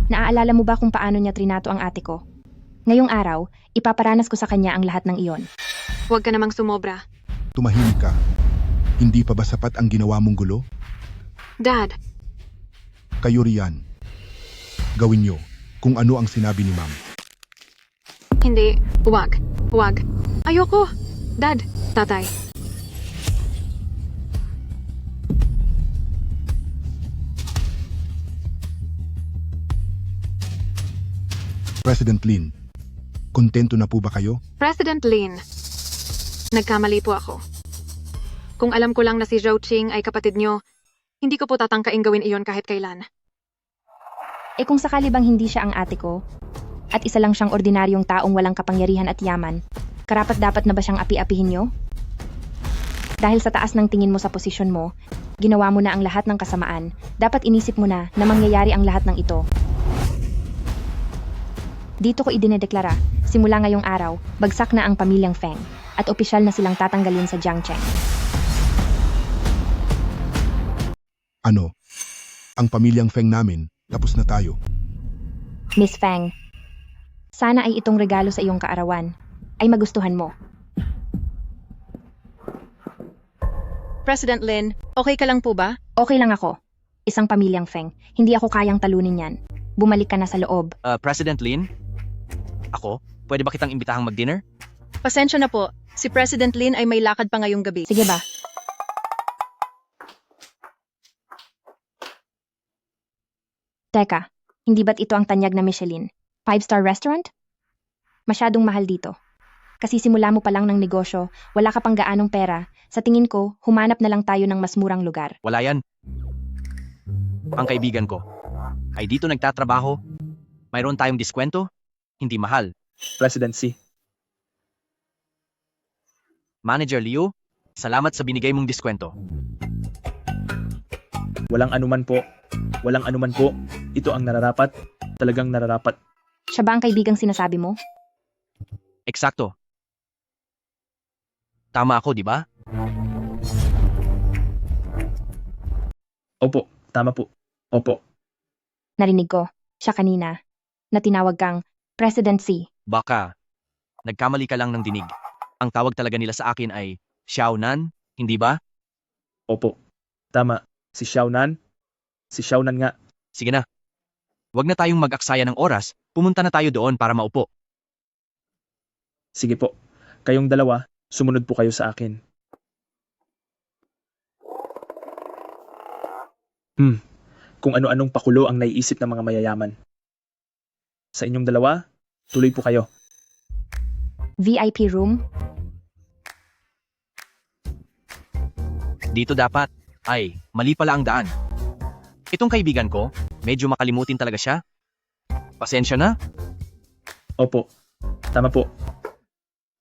Naaalala mo ba kung paano niya trinato ang ate ko? Ngayong araw, ipaparanas ko sa kanya ang lahat ng iyon. Huwag ka namang sumobra. Tumahimik ka. Hindi pa ba sapat ang ginawa mong gulo? Dad, Kayo riyan. Gawin niyo kung ano ang sinabi ni Ma'am. hindi. Huwag. Ayoko. Dad, tatay. President Lin, kontento na po ba kayo? President Lin, nagkamali po ako. Kung alam ko lang na si Zhou Qing ay kapatid niyo, hindi ko po tatangkaing gawin iyon kahit kailan. Eh kung sakali bang hindi siya ang ate ko, at isa lang siyang ordinaryong taong walang kapangyarihan at yaman, karapat-dapat na ba siyang api-apihin niyo? Dahil sa taas ng tingin mo sa posisyon mo, ginawa mo na ang lahat ng kasamaan, dapat inisip mo na mangyayari ang lahat ng ito. Dito ko idinedeklara, simula ngayong araw, bagsak na ang pamilyang Feng, at opisyal na silang tatanggalin sa Jiangcheng. Ano? Ang pamilyang Feng namin, tapos na tayo. Miss Feng, sana ay itong regalo sa iyong kaarawan ay magustuhan mo. President Lin, okay ka lang po ba? Okay lang ako. Isang pamilyang Feng, hindi ako kayang talunin yan. Bumalik ka na sa loob. President Lin? Ako? Pwede ba kitang imbitahang mag-dinner? Pasensya na po, si President Lin ay may lakad pa ngayong gabi. Sige ba? Teka, hindi ba't ito ang tanyag na Michelin? 5-star restaurant? Masyadong mahal dito. Kasi simula mo pa lang ng negosyo, wala ka pang gaanong pera. Sa tingin ko, humanap na lang tayo ng mas murang lugar. Wala yan. Ang kaibigan ko ay dito nagtatrabaho. Mayroon tayong diskwento. Hindi mahal. Presidency. Manager Liu, salamat sa binigay mong diskwento. Walang anuman po. Walang anuman po. Ito ang nararapat. Talagang nararapat. Siya ba ang kaibigang sinasabi mo? Eksakto. Tama ako, di ba? Opo, tama po. Opo. Narinig ko, siya kanina, na tinawag kang Presidency. Baka, nagkamali ka lang ng dinig. Ang tawag talaga nila sa akin ay Xiaonan, hindi ba? Opo. Tama. Si Xiaonan? Si Xiaonan nga. Sige na. Huwag na tayong mag-aksaya ng oras, pumunta na tayo doon para maupo. Sige po. Kayong dalawa, sumunod po kayo sa akin. Kung ano-anong pakulo ang naiisip ng mga mayayaman. Sa inyong dalawa, tuloy po kayo. VIP room? Dito dapat. Ay, mali pala ang daan. Itong kaibigan ko, medyo makalimutin talaga siya. Pasensya na. Opo. Tama po.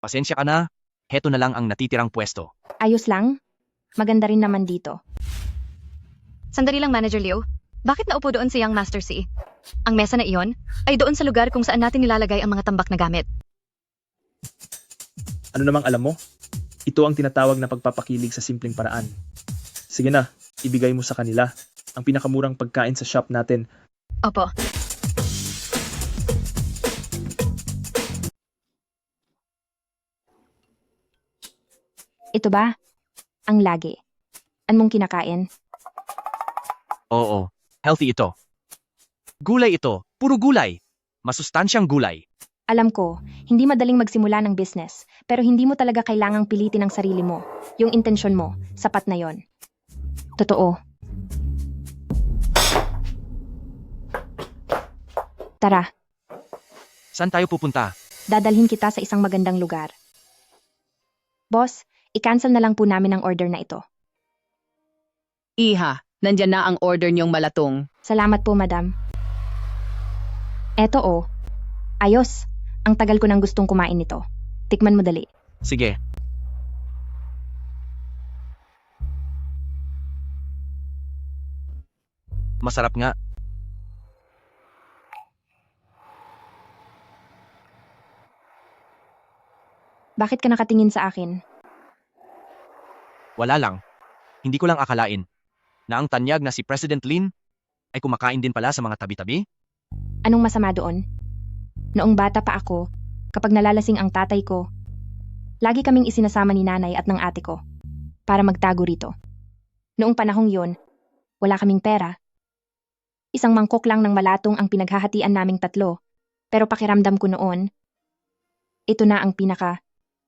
Pasensya ka na. Heto na lang ang natitirang pwesto. Ayos lang. Maganda rin naman dito. Sandali lang, Manager Liu. Bakit naupo doon si Young Master C? Ang mesa na iyon ay doon sa lugar kung saan natin nilalagay ang mga tambak na gamit. Ano namang alam mo? Ito ang tinatawag na pagpapakilig sa simpleng paraan. Sige na, ibigay mo sa kanila ang pinakamurang pagkain sa shop natin. Opo. Ito ba? Ang lagi. Anong kinakain? Oo, healthy ito. Gulay ito, puro gulay. Masustansyang gulay. Alam ko, hindi madaling magsimula ng business, pero hindi mo talaga kailangang pilitin ang sarili mo. Yung intensyon mo, sapat na yon. Totoo. Tara, Saan tayo pupunta? dadalhin kita sa isang magandang lugar. Boss, i-cancel na lang po namin ang order na ito. Iha, nandyan na ang order niyong malatong. Salamat po, madam. Eto oh. Ayos. Ang tagal ko nang gustong kumain nito. Tikman mo dali. Sige. Masarap nga. Bakit ka nakatingin sa akin? Wala lang. Hindi ko lang akalain na ang tanyag na si President Lin ay kumakain din pala sa mga tabi-tabi. Anong masama doon? Noong bata pa ako, kapag nalalasing ang tatay ko, lagi kaming isinasama ni nanay at ng ate ko para magtago rito. Noong panahong yon, wala kaming pera. Isang mangkok lang ng malatong ang pinaghahatian naming tatlo, pero pakiramdam ko noon, ito na ang pinaka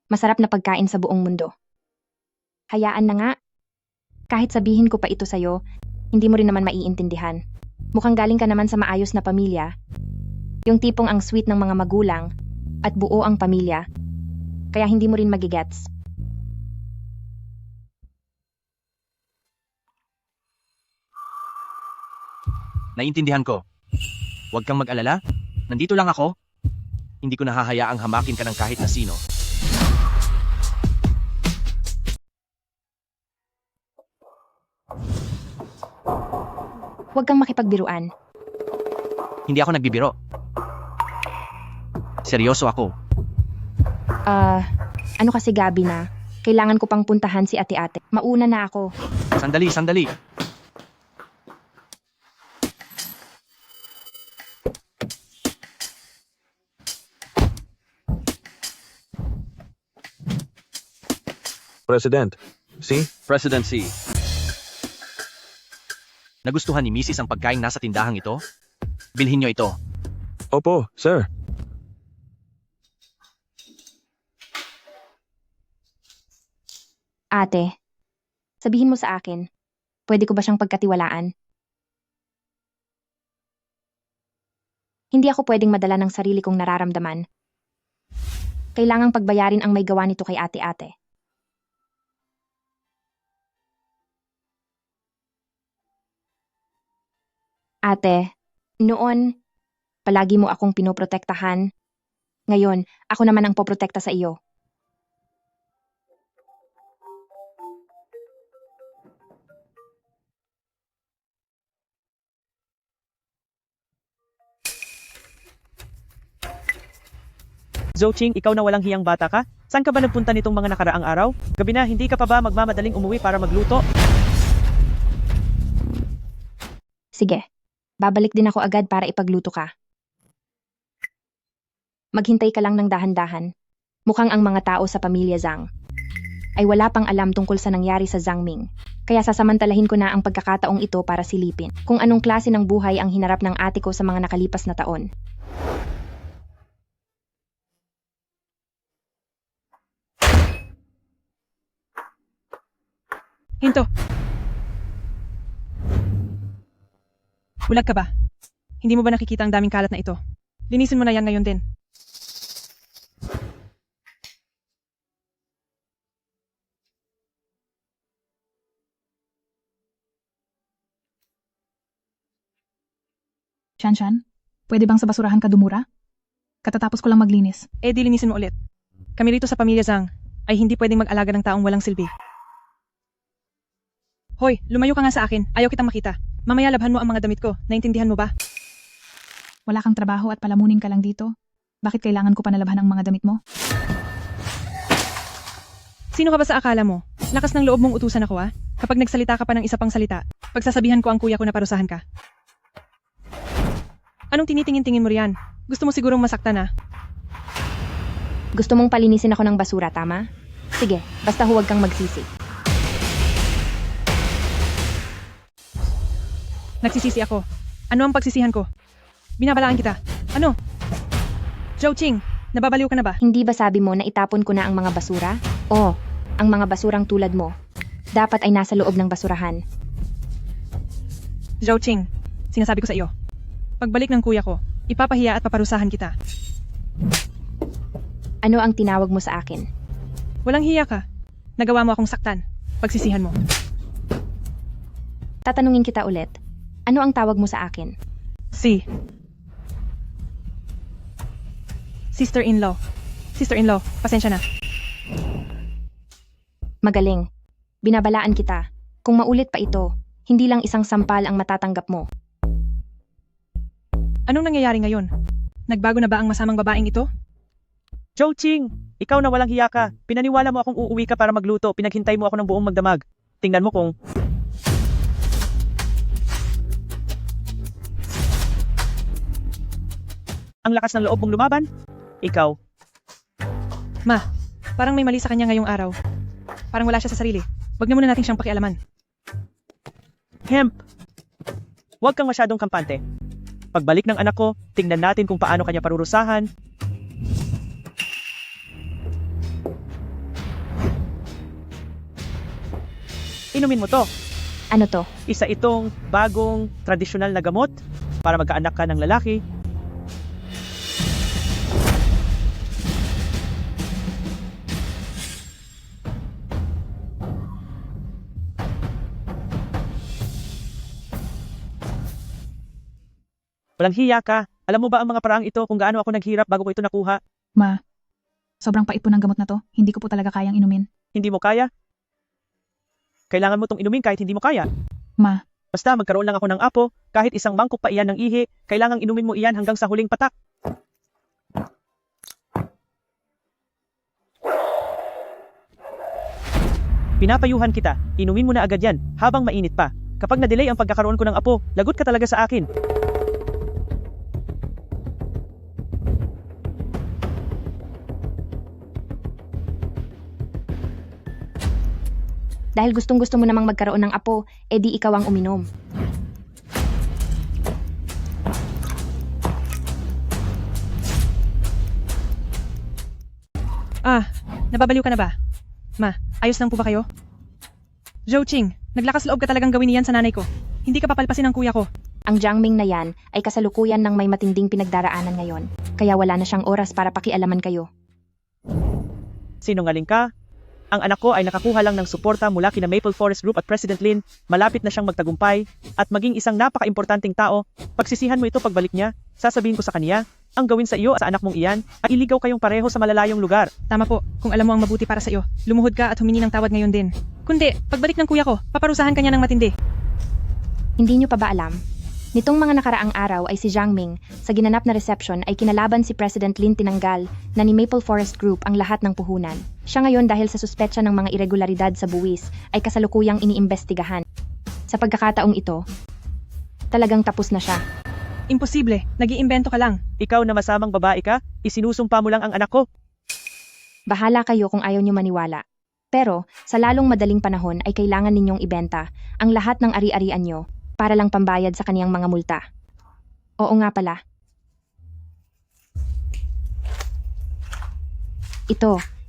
masarap na pagkain sa buong mundo. Hayaan na nga. Kahit sabihin ko pa ito sa'yo, hindi mo rin naman maiintindihan. Mukhang galing ka naman sa maayos na pamilya. Yung tipong ang sweet ng mga magulang at buo ang pamilya. Kaya hindi mo rin magigets. Naiintindihan ko. Huwag kang mag-alala. Nandito lang ako. Hindi ko nahahayaang hamakin ka ng kahit na sino. Huwag kang makipagbiruan. Hindi ako nagbibiro. Seryoso ako. Ano kasi Gabi na? Kailangan ko pang puntahan si ate-ate. Mauna na ako. Sandali. President, si? Presidency. Nagustuhan ni Mrs. ang pagkain nasa tindahang ito? Bilhin niyo ito. Opo, sir. Ate, sabihin mo sa akin, pwede ko ba siyang pagkatiwalaan? Hindi ako pwedeng madala ng sarili kong nararamdaman. Kailangang pagbayarin ang may gawa nito kay ate-ate. Ate, noon, palagi mo akong pinoprotektahan. Ngayon, ako naman ang poprotekta sa iyo. Zouching, ikaw na walang hiyang bata ka? Saan ka ba nagpunta nitong mga nakaraang araw? Gabi na, hindi ka pa ba magmamadaling umuwi para magluto? Sige, babalik din ako agad para ipagluto ka. Maghintay ka lang ng dahan-dahan. Mukhang ang mga tao sa pamilya Zhang ay wala pang alam tungkol sa nangyari sa Zhangming. Kaya sasamantalahin ko na ang pagkakataong ito para silipin kung anong klase ng buhay ang hinarap ng ate ko sa mga nakalipas na taon. Hinto! Bulag ka ba? Hindi mo ba nakikita ang daming kalat na ito? Linisin mo na yan ngayon din. Shanshan, pwede bang sa basurahan ka dumura? Katatapos ko lang maglinis. Eh di linisin mo ulit. Kami rito sa pamilya Zhang ay hindi pwedeng mag-alaga ng taong walang silbi. Hoy, lumayo ka nga sa akin. Ayaw kitang makita. Mamaya labhan mo ang mga damit ko. Naintindihan mo ba? Wala kang trabaho at palamunin ka lang dito. Bakit kailangan ko pa nalabhan ang mga damit mo? Sino ka ba sa akala mo? Lakas ng loob mong utusan ako Kapag nagsalita ka pa ng isa pang salita, pagsasabihan ko ang kuya ko na parusahan ka. Anong tinitingin-tingin mo riyan? Gusto mo sigurong masaktan Gusto mong palinisin ako ng basura, tama? Sige, basta huwag kang magsisi. Nagsisisi ako. Ano ang pagsisihan ko? Binabalaan kita. Ano? Zhouching, nababaliw ka na ba? Hindi ba sabi mo na itapon ko na ang mga basura? Oo, ang mga basurang tulad mo. Dapat ay nasa loob ng basurahan. Zhouching, sinasabi ko sa iyo. Pagbalik ng kuya ko, ipapahiya at paparusahan kita. Ano ang tinawag mo sa akin? Walang hiya ka. Nagawa mo akong saktan. Pagsisihan mo. Tatanungin kita ulit. Ano ang tawag mo sa akin? Sister-in-law. Sister-in-law, pasensya na. Magaling. Binabalaan kita. Kung maulit pa ito, hindi lang isang sampal ang matatanggap mo. Anong nangyayari ngayon? Nagbago na ba ang masamang babaeng ito? Zouching, ikaw na walang hiya ka. Pinaniwala mo akong uuwi ka para magluto. Pinaghintay mo ako ng buong magdamag. Tingnan mo kung... Ang lakas ng loob mong lumaban? Ikaw. Ma, parang may mali sa kanya ngayong araw. Parang wala siya sa sarili. Huwag na muna natin siyang pakialaman. Hemp! Huwag kang masyadong kampante. Pagbalik ng anak ko, tingnan natin kung paano kanya parurusahan. Inumin mo to. Ano to? Isa itong bagong tradisyonal na gamot para magkaanak ka ng lalaki. Walang hiya ka. Alam mo ba ang mga paraang ito kung gaano ako naghirap bago ko ito nakuha? Ma, sobrang pait po ng gamot na to. Hindi ko po talaga kayang inumin. Hindi mo kaya? Kailangan mo tong inumin kahit hindi mo kaya. Ma, Basta magkaroon lang ako ng apo, kahit isang mangkok pa iyan ng ihi, kailangang inumin mo iyan hanggang sa huling patak. Pinapayuhan kita, inumin mo na agad yan, habang mainit pa. Kapag na-delay ang pagkakaroon ko ng apo, lagot ka talaga sa akin. Dahil gustong-gusto mo namang magkaroon ng apo, edi ikaw ang uminom. Nababaliw ka na ba? Ma, ayos lang po ba kayo? Zhou Qing, naglakas loob ka talagang gawin niyan sa nanay ko. Hindi ka papalpasin ng kuya ko. Ang Jiangming na yan ay kasalukuyan ng may matinding pinagdaraanan ngayon, kaya wala na siyang oras para pakialaman kayo. Sinungaling ka? Ang anak ko ay nakakuha lang ng suporta mula kina Maple Forest Group at President Lin, malapit na siyang magtagumpay, at maging isang napaka-importanting tao. Pagsisihan mo ito pagbalik niya, sasabihin ko sa kaniya, ang gawin sa iyo at sa anak mong iyan, ay iligaw kayong pareho sa malalayong lugar. Tama po, kung alam mo ang mabuti para sa iyo, lumuhod ka at humingi ng tawad ngayon din. Kundi, pagbalik ng kuya ko, paparusahan ka niya ng matindi. Hindi nyo pa ba alam? Nitong mga nakaraang araw ay si Jiangming, sa ginanap na reception ay kinalaban si President Lin tinanggal na ni Maple Forest Group ang lahat ng puhunan. Siya ngayon dahil sa suspetsya ng mga irregularidad sa buwis ay kasalukuyang iniimbestigahan. Sa pagkakataong ito, talagang tapos na siya. Imposible, nag-iimbento ka lang. Ikaw na masamang babae ka, isinusumpa mo lang ang anak ko. Bahala kayo kung ayaw nyo maniwala. Pero, sa lalong madaling panahon ay kailangan ninyong ibenta ang lahat ng ari-arian nyo para lang pambayad sa kaniyang mga multa. Oo nga pala.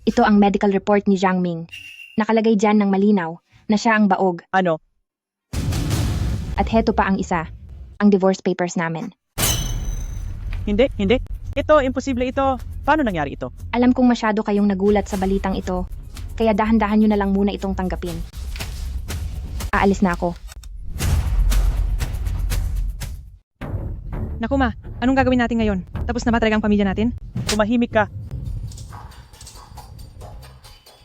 Ito ang medical report ni Jiangming. Nakalagay dyan ng malinaw na siya ang baog. Ano? At heto pa ang isa, ang divorce papers namin. Hindi. Ito, imposible ito. Paano nangyari ito? Alam kong masyado kayong nagulat sa balitang ito, kaya dahan-dahan nyo na lang muna itong tanggapin. Aalis na ako. Naku ma, anong gagawin natin ngayon? Tapos na ba talagang pamilya natin? Tumahimik ka.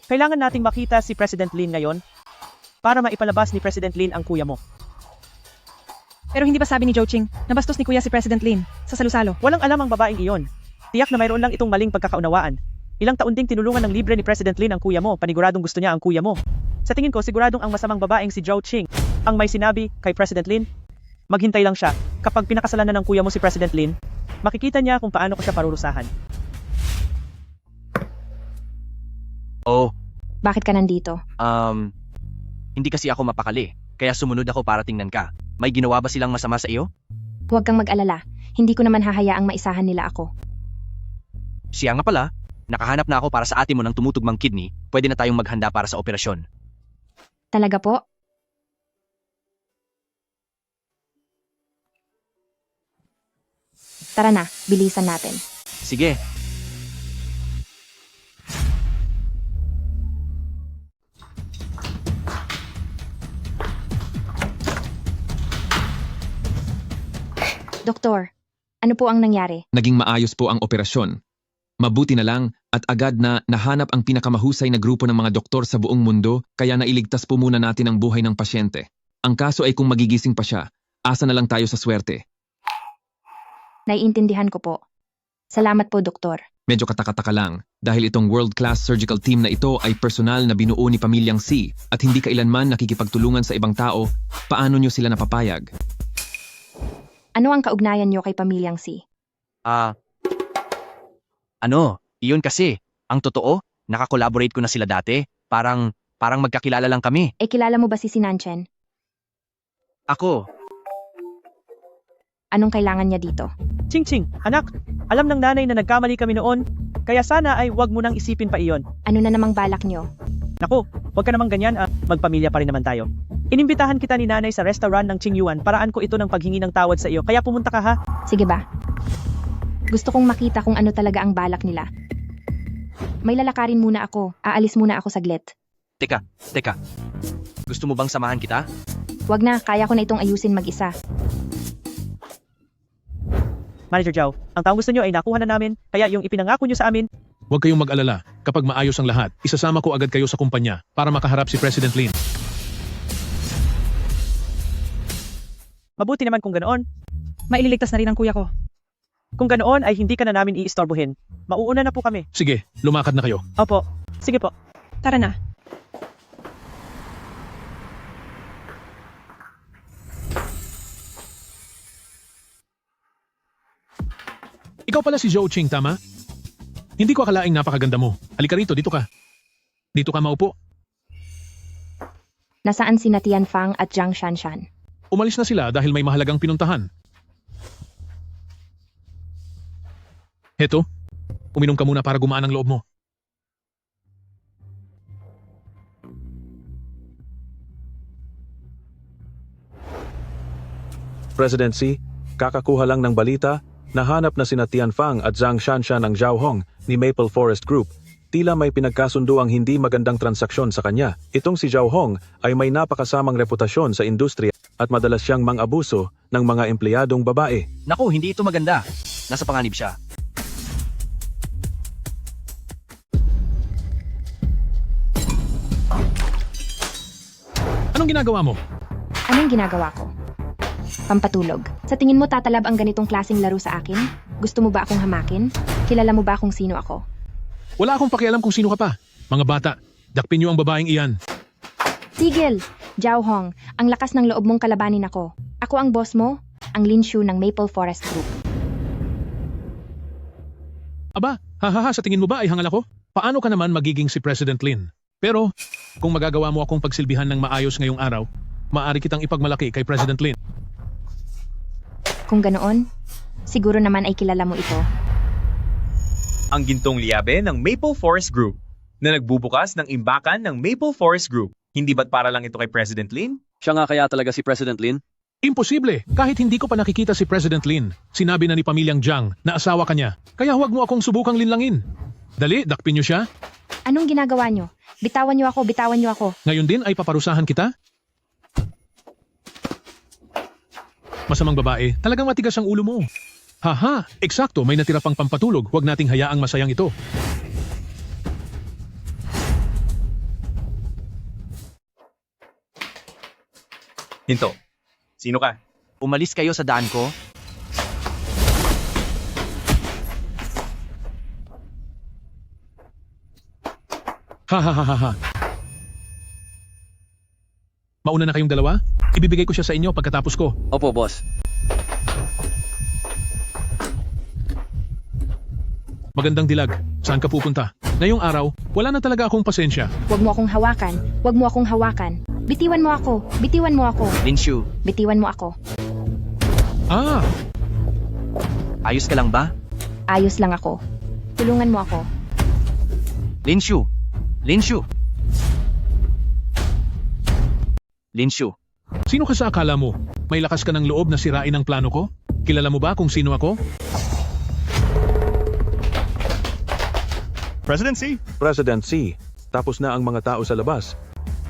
Kailangan nating makita si President Lin ngayon para maipalabas ni President Lin ang kuya mo. Pero hindi ba sabi ni Zhou Qing, nabastos ni kuya si President Lin sa salusalo? Walang alam ang babaeng iyon. Tiyak na mayroon lang itong maling pagkakaunawaan. Ilang taon ding tinulungan ng libre ni President Lin ang kuya mo, paniguradong gusto niya ang kuya mo. Sa tingin ko, siguradong ang masamang babaeng si Zhou Qing ang may sinabi kay President Lin. Maghintay lang siya. Kapag pinakasalan na ng kuya mo si President Lin, makikita niya kung paano ko siya parurusahan. Oh, Bakit ka nandito? hindi kasi ako mapakali, kaya sumunod ako para tingnan ka. May ginawa ba silang masama sa iyo? Huwag kang mag-alala. Hindi ko naman hahayaang maisahan nila ako. Siya nga pala, nakahanap na ako para sa ate mo ng tumutugmang kidney, pwede na tayong maghanda para sa operasyon. Talaga po? Tara na, bilisan natin. Sige. Doktor, ano po ang nangyari? Naging maayos po ang operasyon. Mabuti na lang at agad na nahanap ang pinakamahusay na grupo ng mga doktor sa buong mundo kaya nailigtas po muna natin ang buhay ng pasyente. Ang kaso ay kung magigising pa siya, asa na lang tayo sa swerte. Naiintindihan ko po. Salamat po, Doktor. Medyo katakataka lang dahil itong world-class surgical team na ito ay personal na binuo ni Pamilyang C at hindi kailanman nakikipagtulungan sa ibang tao, paano nyo sila napapayag? Ano ang kaugnayan nyo kay Pamilyang C? Iyon kasi, ang totoo, nakakolaborate ko na sila dati, parang magkakilala lang kami. Kilala mo ba si Sinanchen? Ako, Anong kailangan niya dito? Ching, anak, alam ng nanay na nagkamali kami noon, kaya sana ay wag mo nang isipin pa iyon. Ano na namang balak nyo? Naku, wag ka namang ganyan, magpamilya pa rin naman tayo. Inimbitahan kita ni nanay sa restaurant ng Qing Yuan, paraan ko ito ng paghingi ng tawad sa iyo, kaya pumunta ka ha. Sige ba? Gusto kong makita kung ano talaga ang balak nila. May lalakarin muna ako, aalis muna ako saglit. Teka. Gusto mo bang samahan kita? Wag na, kaya ko na itong ayusin mag-isa. Manager Zhao, ang taong gusto nyo ay nakuha na namin, kaya yung ipinangako nyo sa amin, Huwag kayong mag-alala. Kapag maayos ang lahat, isasama ko agad kayo sa kumpanya para makaharap si President Lin. mabuti naman kung ganoon. Maililigtas na rin ang kuya ko. Kung ganoon ay hindi ka na namin iistorbohin. Mauuna na po kami. Sige, lumakad na kayo. Opo, sige po. Tara na. Ikaw pala si Zhou Qing, tama? Hindi ko akalaing napakaganda mo. Halika rito, dito ka. Dito ka maupo. Nasaan sina Tian Fang at Zhang Shanshan? Umalis na sila dahil may mahalagang pinuntahan. Heto, uminom ka muna para gumaan ang loob mo. Presidency, kakakuha lang ng balita, nahanap na sina Tian Fang at Zhang Shanshan ng Zhao Hong ni Maple Forest Group. Tila may pinagkasundo ang hindi magandang transaksyon sa kanya. Itong si Zhao Hong ay may napakasamang reputasyon sa industriya at madalas siyang mang-abuso ng mga empleyadong babae. Naku, hindi ito maganda. Nasa panganib siya. Anong ginagawa mo? Anong ginagawa ko? Pampatulog. Sa tingin mo tatalab ang ganitong klaseng laro sa akin? Gusto mo ba akong hamakin? Kilala mo ba kung sino ako? Wala akong pakialam kung sino ka pa. Mga bata, dakpin niyo ang babaeng iyan. Tigil! Zhao Hong, ang lakas ng loob mong kalabanin ako. Ako ang boss mo, ang Lin Shu ng Maple Forest Group. Aba, hahaha, sa tingin mo ba ay hangal ako? Paano ka naman magiging si President Lin? Pero, kung magagawa mo akong pagsilbihan ng maayos ngayong araw, maaari kitang ipagmalaki kay President Lin. Kung ganoon, siguro naman ay kilala mo ito. Ang gintong liyabe ng Maple Forest Group na nagbubukas ng imbakan ng Maple Forest Group. Hindi ba't para lang ito kay President Lin? Siya nga kaya talaga si President Lin? Imposible! Kahit hindi ko pa nakikita si President Lin, sinabi na ni Pamilyang Zhang na asawa ka niya. Kaya huwag mo akong subukang linlangin. Dali, dakpin niyo siya. Anong ginagawa nyo? Bitawan nyo ako, bitawan nyo ako. Ngayon din ay paparusahan kita? Masamang babae, talagang matigas ang ulo mo. Haha, eksakto, may natira pang pampatulog. Huwag nating hayaang masayang ito. Hinto. Sino ka? Umalis kayo sa daan ko. Ha. Mauna na kayong dalawa? Ibibigay ko siya sa inyo pagkatapos ko. Opo, boss. Magandang dilag. Saan ka pupunta? Ngayong araw, wala na talaga akong pasensya. Huwag mo akong hawakan. Huwag mo akong hawakan. Bitiwan mo ako. Bitiwan mo ako. Lin Shu, Bitiwan mo ako. Ah! ayos ka lang ba? Ayos lang ako. Tulungan mo ako. Lin Shu. Lin Shu. Lin Shu. Sino ka sa akala mo? May lakas ka ng loob na sirain ang plano ko? Kilala mo ba kung sino ako? Presidency. Presidency. Tapos na ang mga tao sa labas.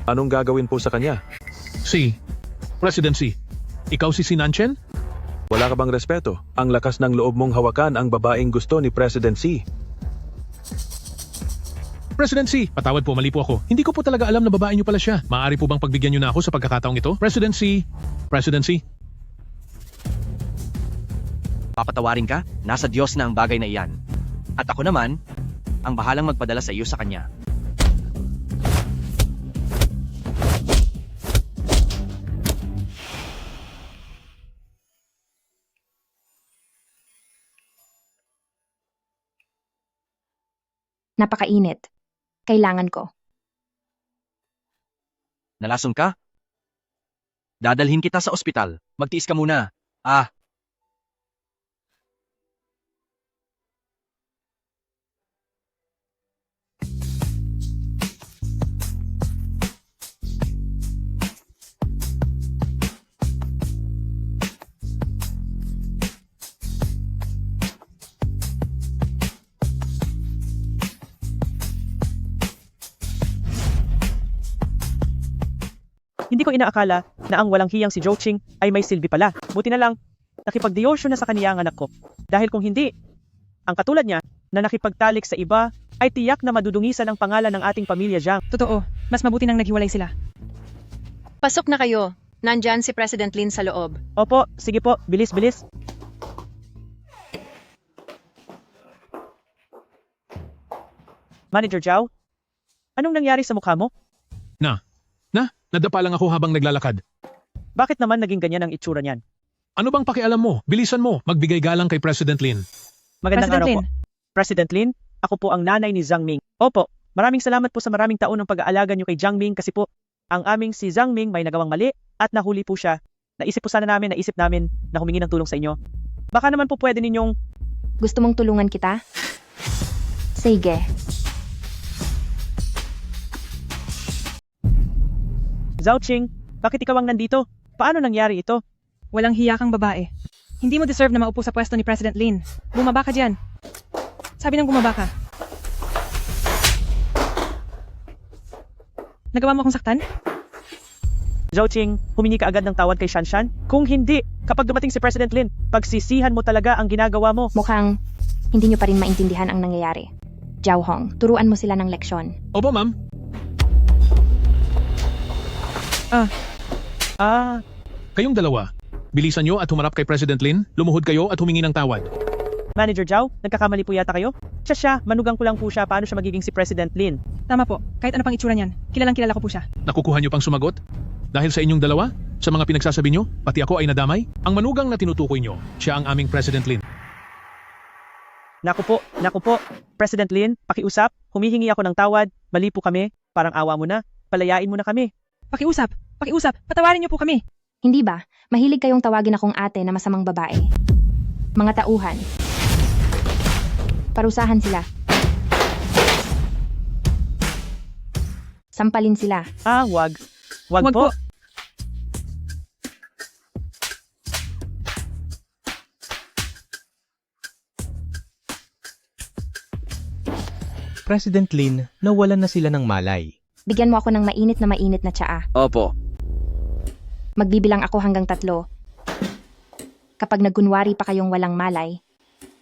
Anong gagawin po sa kanya? Presidency. Ikaw si Sinanchen? Wala ka bang respeto? Ang lakas ng loob mong hawakan ang babaeng gusto ni Presidency. Presidency, patawad po, mali po ako. Hindi ko po talaga alam na babae niyo pala siya. Maaari po bang pagbigyan niyo na ako sa pagkakataong ito? Presidency. Papatawarin ka? Nasa Diyos na ang bagay na iyan. At ako naman, ang bahalang magpadala sa iyo sa kanya. Napakainit. Kailangan ko. Nalason ka? Dadalhin kita sa ospital. Magtiis ka muna. Hindi ko inaakala na ang walang hiyang si Zhou Qing ay may silbi pala. Buti na lang, nakipagdiyosyo na sa kaniya ang anak ko. Dahil kung hindi, ang katulad niya na nakipagtalik sa iba ay tiyak na madudungisan ang pangalan ng ating pamilya Jiang. Totoo, mas mabuti nang naghiwalay sila. Pasok na kayo. Nandyan si President Lin sa loob. Opo, sige po, bilis. Manager Zhao, anong nangyari sa mukha mo? Nadapa lang ako habang naglalakad. Bakit naman naging ganyan ang itsura niyan? Ano bang pakialam mo? Bilisan mo, magbigay galang kay President Lin. Magandang President araw Lin. po. President Lin, ako po ang nanay ni Zhang Ming. Opo, maraming salamat po sa maraming taon ng pag-aalaga niyo kay Zhang Ming kasi po, ang aming si Zhang Ming may nagawang mali at nahuli po siya. Naisip namin na humingi ng tulong sa inyo. Baka naman po pwede ninyong... Gusto mong tulungan kita? Sige. Zhao Qing, bakit ikaw ang nandito? Paano nangyari ito? Walang hiya kang babae. Hindi mo deserve na maupo sa pwesto ni President Lin. Bumaba ka dyan. Sabi nang bumaba ka. Nagawa mo akong saktan? Zhao Qing, humingi ka agad ng tawad kay Shanshan? Kung hindi, kapag dumating si President Lin, pagsisihan mo talaga ang ginagawa mo. Mukhang hindi nyo pa rin maintindihan ang nangyayari. Zhao Hong, turuan mo sila ng leksyon. Opo, ma'am. Kayong dalawa, bilisan nyo at humarap kay President Lin, lumuhod kayo at humingi ng tawad. Manager Zhao, nagkakamali po yata kayo? Siya, manugang ko lang po siya paano siya magiging si President Lin. Tama po, kahit ano pang itsura niyan, kilalang kilala ko po siya. Nakukuha nyo pang sumagot? Dahil sa inyong dalawa, sa mga pinagsasabi nyo, pati ako ay nadamay? Ang manugang na tinutukoy nyo, siya ang aming President Lin. Naku po, President Lin, pakiusap, humihingi ako ng tawad, mali po kami, parang awa mo na, palayain mo na kami. Pakiusap, patawarin niyo po kami. Hindi ba? Mahilig kayong tawagin akong ate na masamang babae. Mga tauhan. Parusahan sila. Sampalin sila. Wag. Wag po. President Lin, nawalan na sila ng malay. Bigyan mo ako ng mainit na tsaa. Opo. Magbibilang ako hanggang 3. Kapag nagkunwari pa kayong walang malay,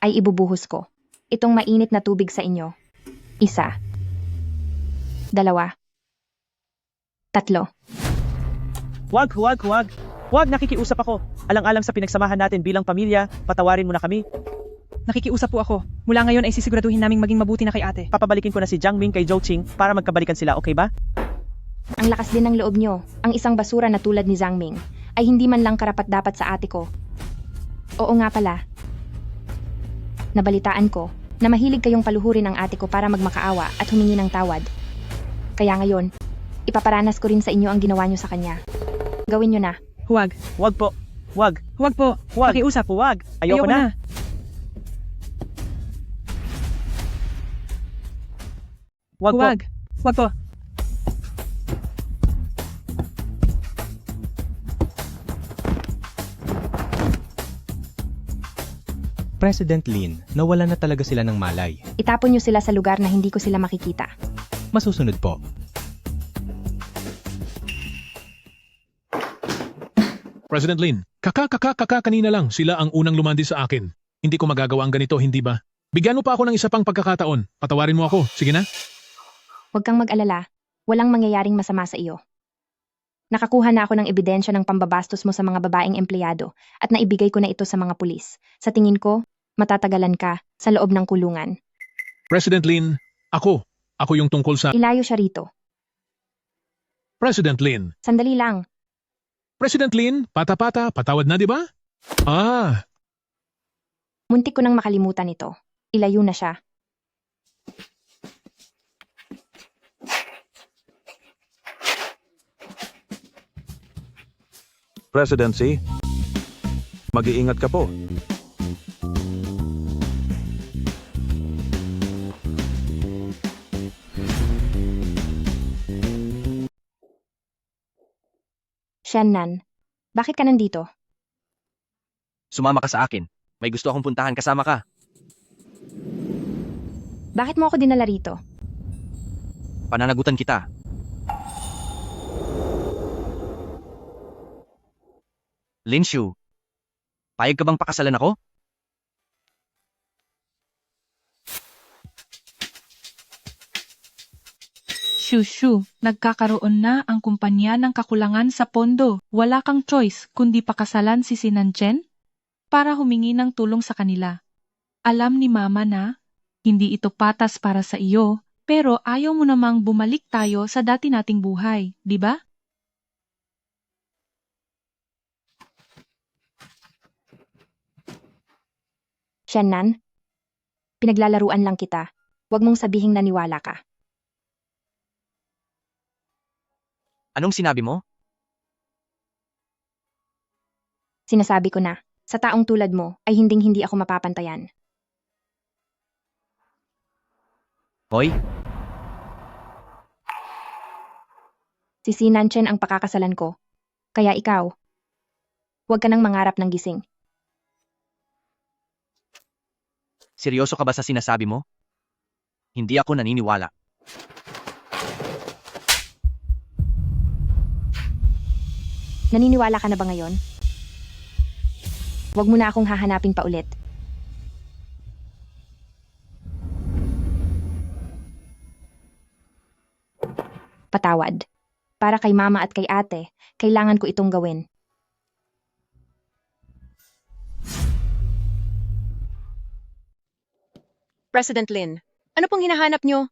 ay ibubuhos ko itong mainit na tubig sa inyo. 1, 2, 3. Wag, nakikiusap ako. Alang-alang sa pinagsamahan natin bilang pamilya, patawarin mo na kami. Nakikiusap po ako. Mula ngayon ay sisiguraduhin naming maging mabuti na kay ate. Papabalikin ko na si Zhang Ming kay Zhao Qing para magkabalikan sila, okay ba? Ang lakas din ng loob nyo. Ang isang basura na tulad ni Zhang Ming ay hindi man lang karapat-dapat sa ate ko. Oo nga pala. Nabalitaan ko na mahilig kayong paluhurin ang ate ko para magmakaawa at humingi ng tawad. Kaya ngayon, ipaparanas ko rin sa inyo ang ginawa nyo sa kanya. Gawin nyo na. Huwag. Wag po. Wag. Huwag po. Wag. Pakiusap. Wag. Ayoko na. Wag po. Huwag po. President Lin, nawalan na talaga sila ng malay. Itapon nyo sila sa lugar na hindi ko sila makikita. Masusunod po. President Lin, kanina lang sila ang unang lumandi sa akin. Hindi ko magagawa ang ganito, hindi ba? Bigyan mo pa ako ng isa pang pagkakataon. Patawarin mo ako, sige na? Huwag kang mag-alala. Walang mangyayaring masama sa iyo. Nakakuha na ako ng ebidensya ng pambabastos mo sa mga babaeng empleyado at naibigay ko na ito sa mga pulis. Sa tingin ko, matatagalan ka sa loob ng kulungan. President Lin, ako yung tungkol sa... Ilayo siya rito. President Lin. Sandali lang. President Lin, pata-pata, patawad na, di ba? Muntik ko nang makalimutan ito. Ilayo na siya. Presidency, mag-iingat ka po. Shannon, bakit ka nandito? Sumama ka sa akin. May gusto akong puntahan, kasama ka. Bakit mo ako dinala rito? Pananagutan kita. Lin Shu, Payag ka bang pakasalan ako? Shushu, nagkakaroon na ang kumpanya ng kakulangan sa pondo. Wala kang choice kundi pakasalan si Sinanchen para humingi ng tulong sa kanila. Alam ni Mama na hindi ito patas para sa iyo, pero ayaw mo namang bumalik tayo sa dati nating buhay, di ba? Shannan, pinaglalaruan lang kita. Huwag mong sabihing naniwala ka. Anong sinabi mo? Sinasabi ko na, sa taong tulad mo ay hinding-hindi ako mapapantayan. Hoy, Si Sinanchen ang pakakasalan ko. Kaya ikaw, huwag ka nang mangarap ng gising. seryoso ka ba sa sinasabi mo? Hindi ako naniniwala. Naniniwala ka na ba ngayon? Huwag mo na akong hahanapin pa ulit. Patawad. Para kay mama at kay ate, kailangan ko itong gawin. President Lin, ano pong hinahanap nyo?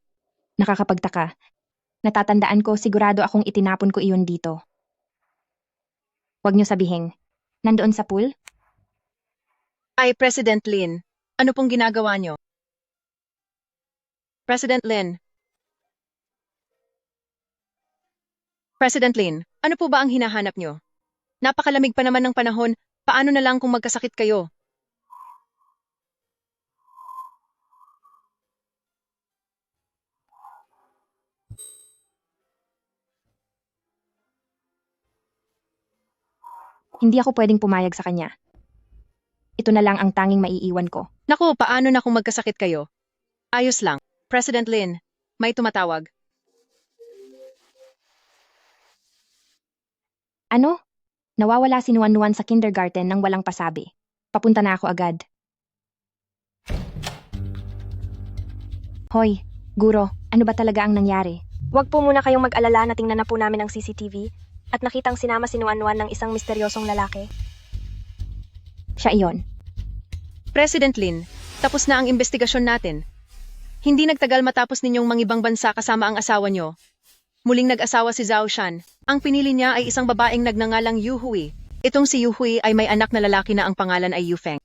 Nakakapagtaka. Natatandaan ko sigurado akong itinapon ko iyon dito. Huwag niyo sabihin. Nandoon sa pool? Ay, President Lin, ano pong ginagawa nyo? President Lin. President Lin, ano po ba ang hinahanap nyo? Napakalamig pa naman ng panahon, paano na lang kung magkasakit kayo? Hindi ako pwedeng pumayag sa kanya. Ito na lang ang tanging maiiwan ko. Naku, paano na kung magkasakit kayo? Ayos lang. President Lin, may tumatawag. Ano? Nawawala si Nuan-Nuan sa kindergarten nang walang pasabi. Papunta na ako agad. Hoy, Guro, ano ba talaga ang nangyari? Huwag po muna kayong mag-alala na tingnan na po namin ang CCTV at nakitang sinama si Nuan-Nuan ng isang misteryosong lalaki. Siya iyon. President Lin, tapos na ang investigasyon natin. Hindi nagtagal matapos ninyong mangibang bansa kasama ang asawa nyo. Muling nag-asawa si Zhao Shan. Ang pinili niya ay isang babaeng nagngangalang Yu Hui. Itong si Yu Hui ay may anak na lalaki na ang pangalan ay Yu Feng.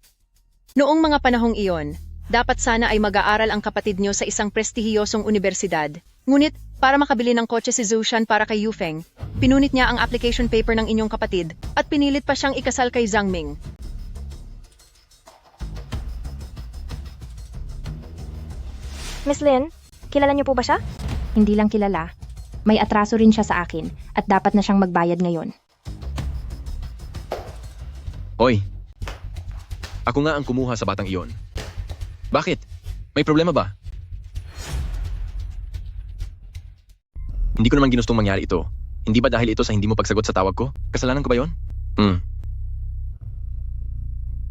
Noong mga panahong iyon, dapat sana ay mag-aaral ang kapatid nyo sa isang prestihiyosong universidad. Ngunit, para makabili ng kotse si Zhou Shan para kay Yu Feng, pinunit niya ang application paper ng inyong kapatid at pinilit pa siyang ikasal kay Zhang Ming. Miss Lin, kilala niyo po ba siya? Hindi lang kilala. May atraso rin siya sa akin at dapat na siyang magbayad ngayon. Hoy, ako nga ang kumuha sa batang iyon. Bakit? May problema ba? Hindi ko naman ginustong mangyari ito. Hindi ba dahil ito sa hindi mo pagsagot sa tawag ko? Kasalanan ko ba yon?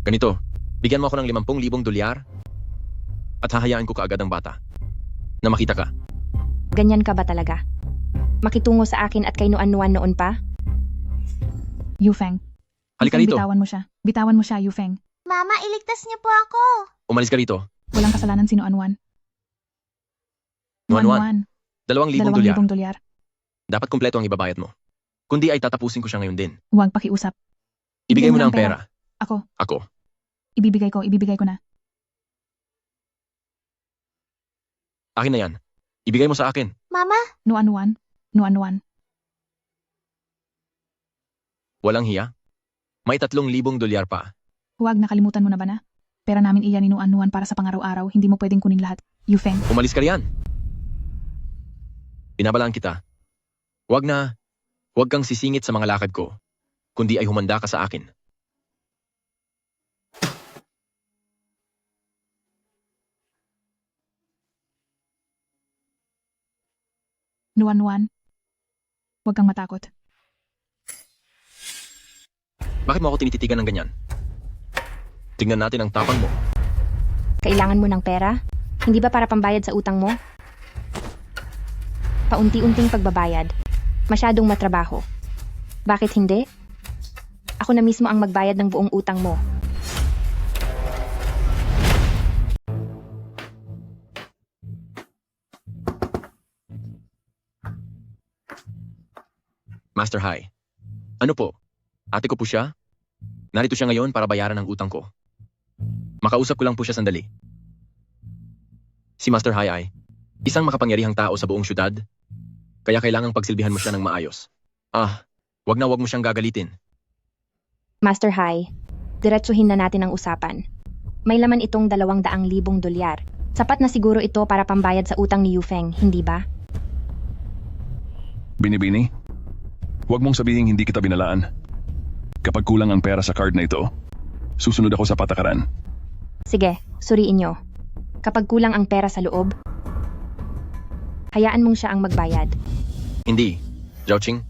Ganito, bigyan mo ako ng 50,000 dolyar at hahayaan ko kaagad ang bata. Na makita ka. Ganyan ka ba talaga? Makitungo sa akin at kay Nuan-Nuan noon pa? Yu Feng. Halika rito. Bitawan mo siya. Bitawan mo siya, Yu Feng. Mama, iligtas niyo po ako. Umalis ka rito. Walang kasalanan si Nuan-Nuan. Nuan-Nuan. 2,000 dolyar. Dapat kumpleto ang ibabayad mo. Kundi ay tatapusin ko siya ngayon din. Huwag pakiusap. Ibigay mo na ang pera. Ako. Ibibigay ko na. Akin na yan. Ibigay mo sa akin. Mama? Nuan-Nuan. Walang hiya. May 3,000 dolyar pa. Huwag, nakalimutan mo na ba na? Pera namin iyan ni Nuan-Nuan para sa pangaraw-araw. Hindi mo pwedeng kunin lahat. Yu Feng. Umalis ka riyan. Binabalaan kita. Huwag kang sisingit sa mga lakad ko, kundi ay humanda ka sa akin. Nuan-Nuan. Huwag kang matakot. Bakit mo ako tinititigan ng ganyan? Tingnan natin ang tapang mo. Kailangan mo ng pera? Hindi ba para pambayad sa utang mo? Paunti-unting pagbabayad. Masyadong matrabaho. Bakit hindi? Ako na mismo ang magbayad ng buong utang mo. Master Hai. Ano po? Ate ko po siya? Narito siya ngayon para bayaran ang utang ko. Makausap ko lang po siya sandali. Si Master Hai ay isang makapangyarihang tao sa buong syudad, kaya kailangang pagsilbihan mo siya ng maayos. Wag mo siyang gagalitin. Master Hai, diretsuhin na natin ang usapan. May laman itong 200,000 dolyar. Sapat na siguro ito para pambayad sa utang ni Yufeng, hindi ba? Binibini, huwag mong sabihin hindi kita binalaan. Kapag kulang ang pera sa card na ito, susunod ako sa patakaran. Sige, suriin nyo. Kapag kulang ang pera sa loob, hayaan mong siya ang magbayad. Hindi. Zhaoqing,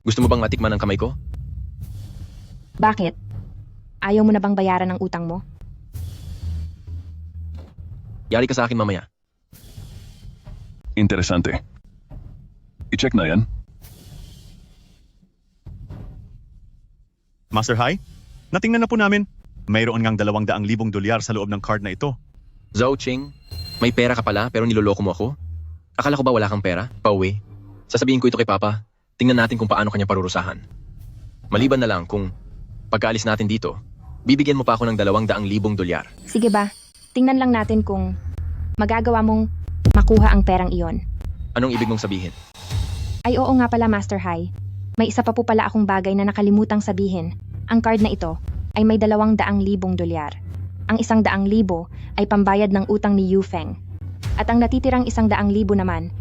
gusto mo bang matikman ang kamay ko? Bakit? Ayaw mo na bang bayaran ang utang mo? Yari ka sa akin mamaya. Interesante. I-check na yan. Master Hai, natingnan na po namin. Mayroon ngang 200,000 dolyar sa loob ng card na ito. Zhaoqing, may pera ka pala pero niloloko mo ako? Akala ko ba wala kang pera? Pauwi. Sasabihin ko ito kay Papa. Tingnan natin kung paano kanya parurusahan. Maliban na lang kung pagkaalis natin dito, bibigyan mo pa ako ng 200,000 dolyar. Sige ba? Tingnan lang natin kung magagawa mong makuha ang perang iyon. Anong ibig mong sabihin? Ay oo nga pala, Master Hai. May isa pa po pala akong bagay na nakalimutang sabihin. Ang card na ito ay may 200,000 dolyar. Ang 100,000 ay pambayad ng utang ni Yufeng. At ang natitirang 100,000 naman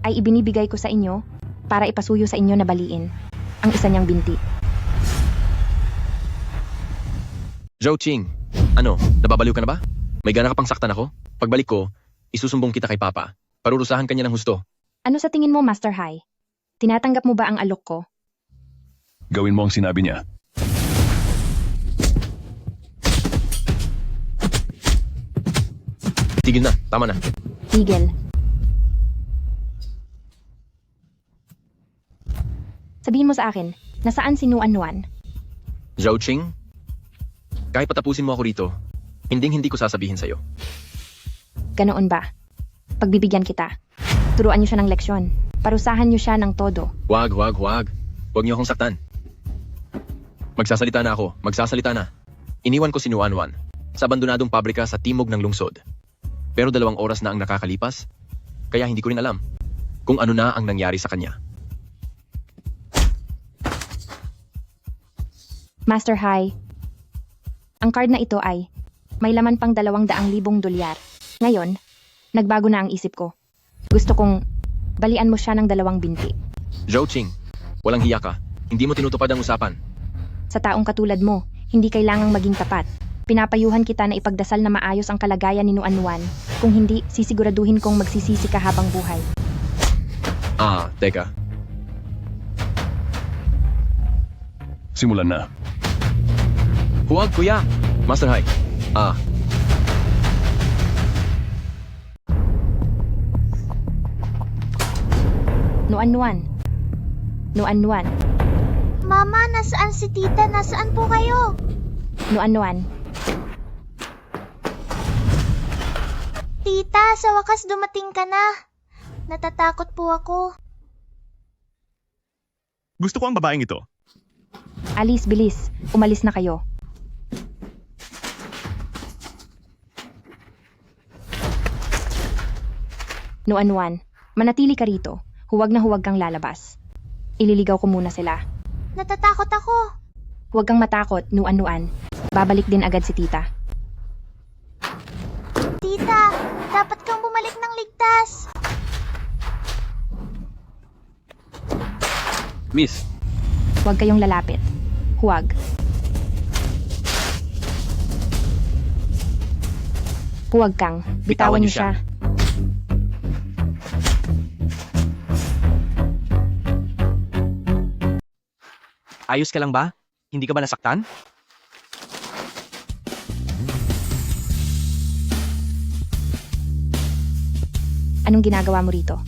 ay ibinibigay ko sa inyo para ipasuyo sa inyo na baliin ang isa niyang binti. Zhaoqing, nababaliw ka na ba? May gana ka pang saktan ako? Pagbalik ko, isusumbong kita kay Papa. Parurusahan kanya ng husto. Ano sa tingin mo, Master Hai? Tinatanggap mo ba ang alok ko? Gawin mo ang sinabi niya. Tigil na, tama na. Tigil. Sabihin mo sa akin, nasaan si Nuan? Zhaoqing, kahit patapusin mo ako rito, hindi ko sasabihin sa'yo. Ganoon ba? Pagbibigyan kita. Turuan niyo siya ng leksyon. Parusahan niyo siya ng todo. Wag. Huwag niyo akong saktan. Magsasalita na. Iniwan ko si Nuan sa abandonadong pabrika sa timog ng lungsod. Pero 2 oras na ang nakakalipas, kaya hindi ko rin alam kung ano na ang nangyari sa kanya. Master Hai, ang card na ito ay may laman pang 200,000 dolyar. Ngayon, nagbago na ang isip ko. Gusto kong balian mo siya ng 2 binti. Zhaoqing, walang hiya ka. Hindi mo tinutupad ang usapan. Sa taong katulad mo, hindi kailangang maging tapat. Pinapayuhan kita na ipagdasal na maayos ang kalagayan ni Nuan. Kung hindi, sisiguraduhin kong magsisisi ka habang buhay. Teka. Simulan na. Huwag, kuya. Master Hai. Nuan. Mama, nasaan si tita? Nasaan po kayo? Nuan. Tita, sa wakas dumating ka na. Natatakot po ako. Gusto ko ang babaeng ito. Alice, bilis. Umalis na kayo. Nuan, manatili ka rito. Huwag na huwag kang lalabas. Ililigaw ko muna sila. Natatakot ako. Huwag kang matakot, Nuan. Babalik din agad si tita. Tita, dapat kang bumalik ng ligtas. Miss. Huwag kayong lalapit. Huwag. Huwag kang. Bitawan niyo siya. Ayos ka lang ba? Hindi ka ba nasaktan? Anong ginagawa mo rito?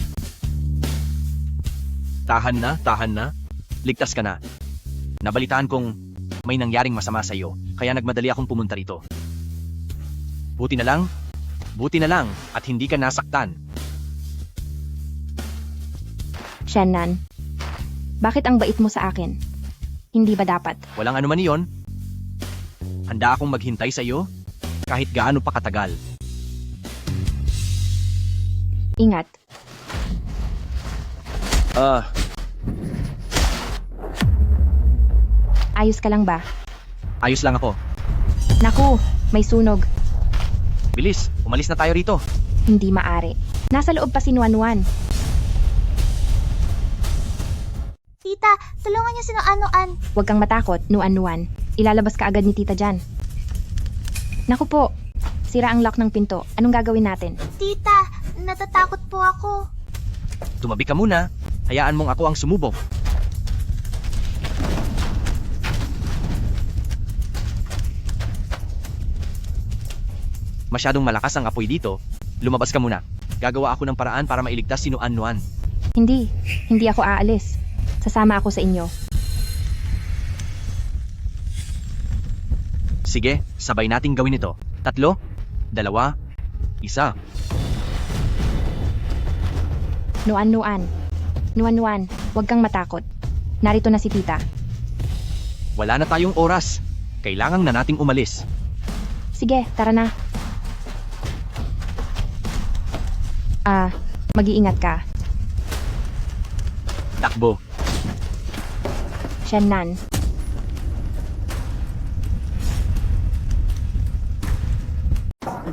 Tahan na. Ligtas ka na. Nabalitaan kong may nangyaring masama sa iyo, kaya nagmadali akong pumunta rito. Buti na lang at hindi ka nasaktan. Shannon, bakit ang bait mo sa akin? Hindi ba dapat? Walang anuman iyon. Handa akong maghintay sa iyo kahit gaano pa katagal. Ingat. Ayos ka lang ba? Ayos lang ako. Naku, may sunog. Bilis, umalis na tayo rito. Hindi maari. Nasa loob pa si Nuan-Nuan. Tita, tulungan niyo si Nuan-Nuan. Huwag kang matakot, Nuan-Nuan. Ilalabas ka agad ni Tita Jan. Naku po, sira ang lock ng pinto. Anong gagawin natin? Tita, natatakot po ako. Tumabi ka muna. Hayaan mong ako ang sumubok. Masyadong malakas ang apoy dito. Lumabas ka muna. Gagawa ako ng paraan para mailigtas si Nuan-Nuan. Hindi ako aalis. Sasama ako sa inyo. Sige, sabay nating gawin ito. 3, 2, 1. Nuan-Nuan, huwag kang matakot. Narito na si Tita. Wala na tayong oras. Kailangan na nating umalis. Sige, tara na. Mag-iingat ka. Takbo. Shannon.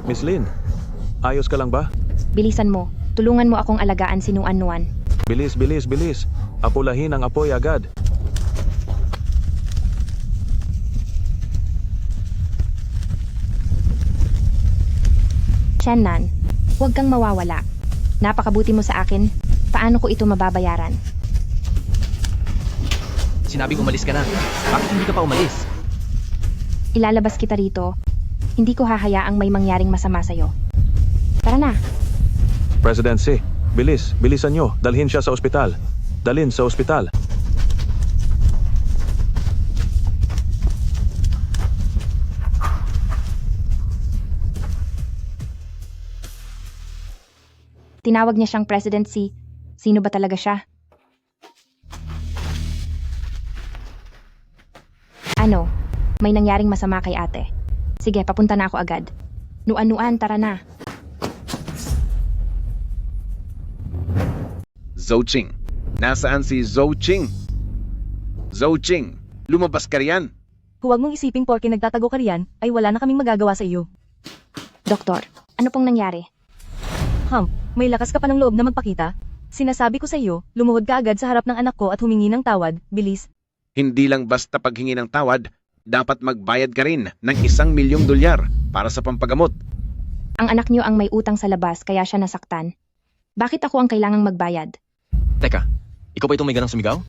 Miss Lin, ayos ka lang ba? Bilisan mo. Tulungan mo akong alagaan si Nuan-Nuan. Bilis. Apulahin ang apoy agad. Shannon, huwag kang mawawala. Napakabuti mo sa akin. Paano ko ito mababayaran? Sinabing umalis ka na. Bakit hindi ka pa umalis? Ilalabas kita rito. Hindi ko hahayaang may mangyaring masama sa'yo. Tara na. Presidency, bilisan nyo. Dalhin siya sa ospital. Dalhin sa ospital. Tinawag niya siyang presidency. Sino ba talaga siya? Ano? May nangyaring masama kay ate. Sige, papunta na ako agad. Nuan-Nuan, tara na. Zhou-Ching. Nasaan si Zhou-Ching? Zhou-Ching, lumabas ka riyan. Huwag mong isiping porke nagtatago ka riyan, ay wala na kaming magagawa sa iyo. Doktor, ano pong nangyari? May lakas ka pa ng loob na magpakita? Sinasabi ko sa iyo, lumuhod ka agad sa harap ng anak ko at humingi ng tawad, bilis. Hindi lang basta paghingi ng tawad, dapat magbayad ka rin ng $1,000,000 para sa pampagamot. Ang anak niyo ang may utang sa labas kaya siya nasaktan. Bakit ako ang kailangang magbayad? Teka, ikaw ba itong may ganang sumigaw?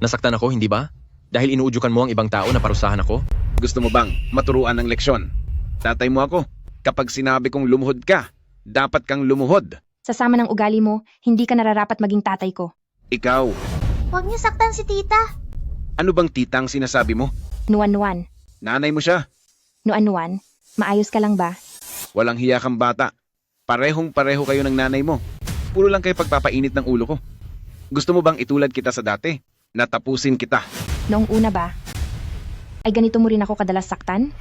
Nasaktan ako, hindi ba? Dahil inuudyukan mo ang ibang tao na parusahan ako? Gusto mo bang maturuan ng leksyon? Tatay mo ako. Kapag sinabi kong lumuhod ka, dapat kang lumuhod. Sa sama ng ugali mo, hindi ka nararapat maging tatay ko. Ikaw. Huwag niyo saktan si tita. Ano bang tita ang sinasabi mo? Nuan-Nuan. Nanay mo siya. Nuan-Nuan, maayos ka lang ba? Walang hiya kang bata. Parehong-pareho kayo ng nanay mo. Puro lang kayo pagpapainit ng ulo ko. Gusto mo bang itulad kita sa dati? Natapusin kita. Noong una ba? Ay ganito mo rin ako kadalas saktan?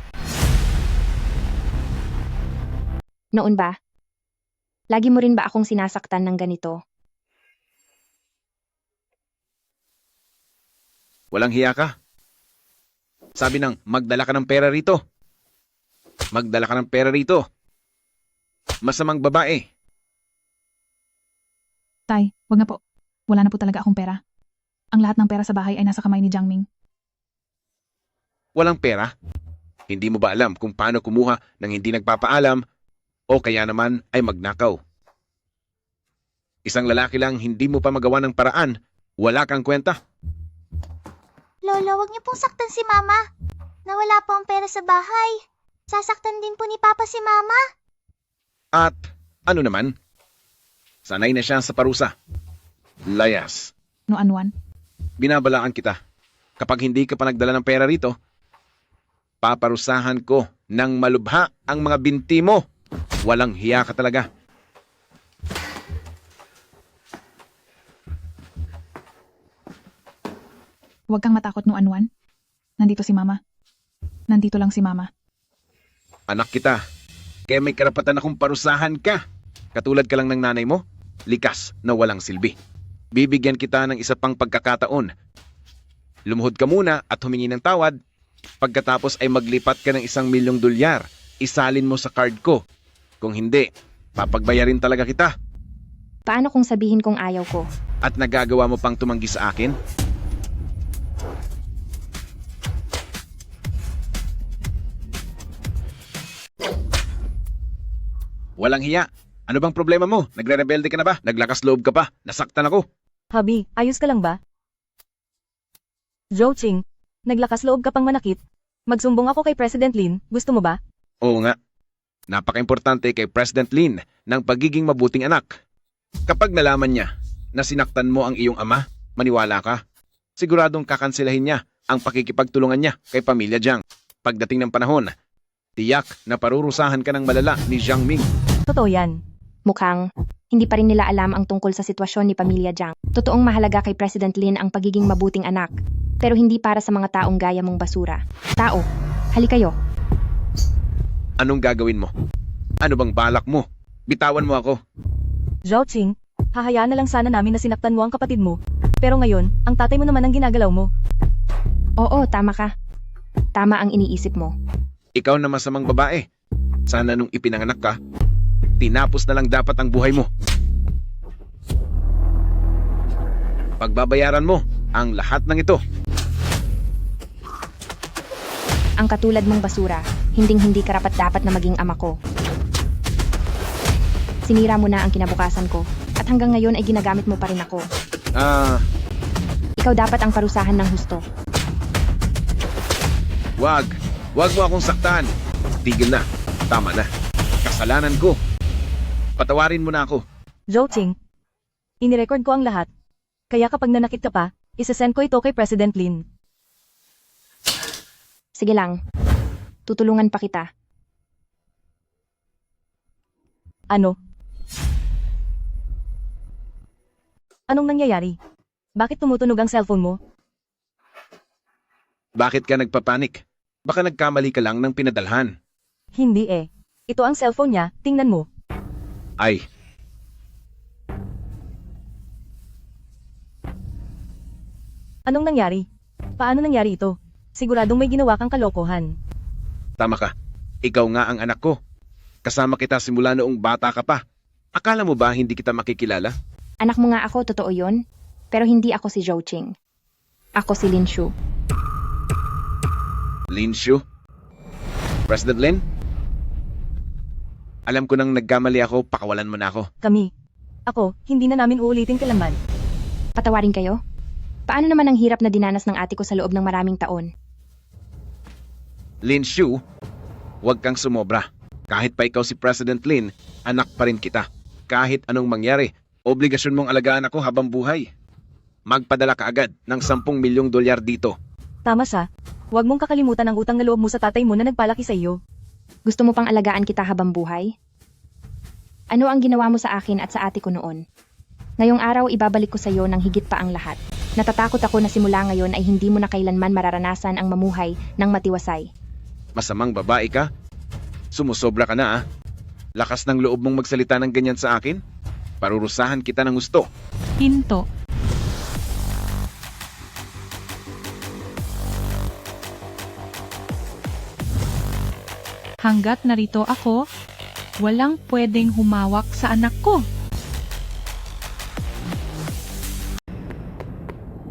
Noon ba? Lagi mo rin ba akong sinasaktan ng ganito? Walang hiya ka. Sabi ng magdala ka ng pera rito. Magdala ka ng pera rito. Masamang babae. Tay, wag na po. Wala na po talaga akong pera. Ang lahat ng pera sa bahay ay nasa kamay ni Jiang Ming. Walang pera? Hindi mo ba alam kung paano kumuha ng hindi nagpapaalam o kaya naman ay magnakaw? Isang lalaki lang hindi mo pa magawa ng paraan, wala kang kwenta. Lolo, wag niyo pong saktan si Mama. Nawala po ang pera sa bahay. Sasaktan din po ni Papa si Mama. At ano naman, Sanay na siya sa parusa. Layas. No anuan? Binabalaan kita. Kapag hindi ka pa nagdala ng pera rito, paparusahan ko ng malubha ang mga binti mo. Walang hiya ka talaga. Huwag kang matakot no anuan. Nandito si mama. Nandito lang si mama. Anak kita. Kaya may karapatan akong parusahan ka. Katulad ka lang ng nanay mo, likas na walang silbi. Bibigyan kita ng isa pang pagkakataon. Lumuhod ka muna at humingi ng tawad. Pagkatapos ay maglipat ka ng $1,000,000. Isalin mo sa card ko. Kung hindi, papagbayarin talaga kita. Paano kung sabihin kong ayaw ko? At nagagawa mo pang tumanggi sa akin? Walang hiya. Ano bang problema mo? Nagre-rebelde ka na ba? Naglakas loob ka pa? Nasaktan ako. Habi, ayos ka lang ba? Zhou Qing, naglakas loob ka pang manakit. Magsumbong ako kay President Lin, gusto mo ba? Oo nga. Napaka-importante kay President Lin ng pagiging mabuting anak. Kapag nalaman niya na sinaktan mo ang iyong ama, maniwala ka. Siguradong kakansilahin niya ang pakikipagtulungan niya kay Pamilya Jiang. Pagdating ng panahon, tiyak na parurusahan ka ng malala ni Jiang Ming. Totoo yan. Mukhang hindi pa rin nila alam ang tungkol sa sitwasyon ni Pamilya Jiang. Totoong mahalaga kay President Lin ang pagiging mabuting anak, pero hindi para sa mga taong gaya mong basura. Tao, hali kayo. Anong gagawin mo? Ano bang balak mo? Bitawan mo ako. Zhou Qing, hahayaan na lang sana namin na sinaktan mo ang kapatid mo. Pero ngayon, ang tatay mo naman ang ginagalaw mo. Oo, tama ka. Tama ang iniisip mo. Ikaw na masamang babae. Sana nung ipinanganak ka, tinapos na lang dapat ang buhay mo. Pagbabayaran mo ang lahat ng ito. Ang katulad mong basura, hinding-hindi karapat-dapat na maging ama ko. Sinira mo na ang kinabukasan ko, at hanggang ngayon ay ginagamit mo pa rin ako. Ikaw dapat ang parusahan ng husto. Wag mo akong saktan. Tigil na. Tama na. Kasalanan ko. Patawarin mo na ako. Zhou Qing, inirecord ko ang lahat. Kaya kapag nanakit ka pa, isasend ko ito kay President Lin. Sige lang. Tutulungan pa kita. Ano? Anong nangyayari? Bakit tumutunog ang cellphone mo? Bakit ka nagpapanik? Baka nagkamali ka lang ng pinadalhan. Hindi eh. Ito ang cellphone niya, tingnan mo. Ay. Anong nangyari? Paano nangyari ito? Siguradong may ginawa kang kalokohan. Tama ka. Ikaw nga ang anak ko. Kasama kita simula noong bata ka pa. Akala mo ba hindi kita makikilala? Anak mo nga ako, totoo yun. Pero hindi ako si Zhou Qing. Ako si Lin Shu. Lin Shu? President Lin? Alam ko nang nagkamali ako, pakawalan mo na ako. Kami. Ako, hindi na namin uulitin kailanman. Patawarin kayo? Paano naman ang hirap na dinanas ng ate ko sa loob ng maraming taon? Lin Shu, huwag kang sumobra. Kahit pa ikaw si President Lin, anak pa rin kita. Kahit anong mangyari, obligasyon mong alagaan ako habang buhay. Magpadala ka agad ng $10,000,000 dito. Tama sa. Huwag mong kakalimutan ang utang na loob mo sa tatay mo na nagpalaki sa iyo. Gusto mo pang alagaan kita habang buhay? Ano ang ginawa mo sa akin at sa ate ko noon? Ngayong araw ibabalik ko sa iyo ng higit pa ang lahat. Natatakot ako na simula ngayon ay hindi mo na kailanman mararanasan ang mamuhay ng matiwasay. Masamang babae ka? Sumusobra ka na ah. Lakas ng loob mong magsalita ng ganyan sa akin? Parurusahan kita ng gusto. Hinto. Hanggat narito ako, walang pwedeng humawak sa anak ko.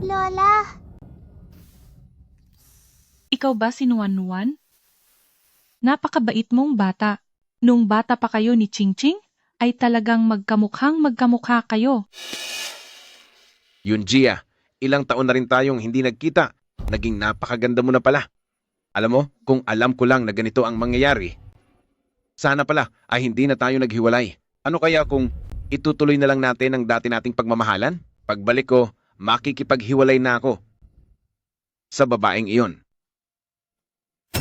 Lola, Ikaw ba si Nuan-Nuan? Napakabait mong bata. Nung bata pa kayo ni Ching-Ching, ay talagang magkamukha kayo. Yunjia, ilang taon na rin tayong hindi nagkita. Naging napakaganda mo na pala. Alam mo, kung alam ko lang na ganito ang mangyayari, sana pala ay hindi na tayo naghiwalay. Ano kaya kung itutuloy na lang natin ang dati nating pagmamahalan. Pagbalik ko, makikipaghiwalay na ako sa babaeng iyon.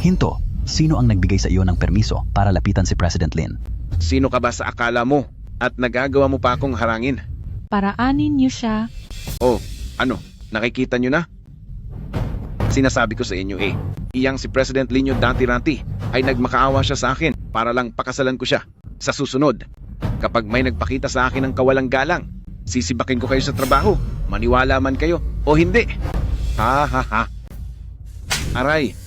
Hinto, sino ang nagbigay sa iyo ng permiso para lapitan si President Lin? Sino ka ba sa akala mo at nagagawa mo pa akong harangin? Paraanin niyo siya. Oh, ano? Nakikita nyo na? Sinasabi ko sa inyo iyang si President Lin dati-rati ay nagmakaawa siya sa akin para lang pakasalan ko siya. Sa susunod, kapag may nagpakita sa akin ng kawalang galang, sisibakin ko kayo sa trabaho, maniwala man kayo o hindi. Ha ha ha. Aray,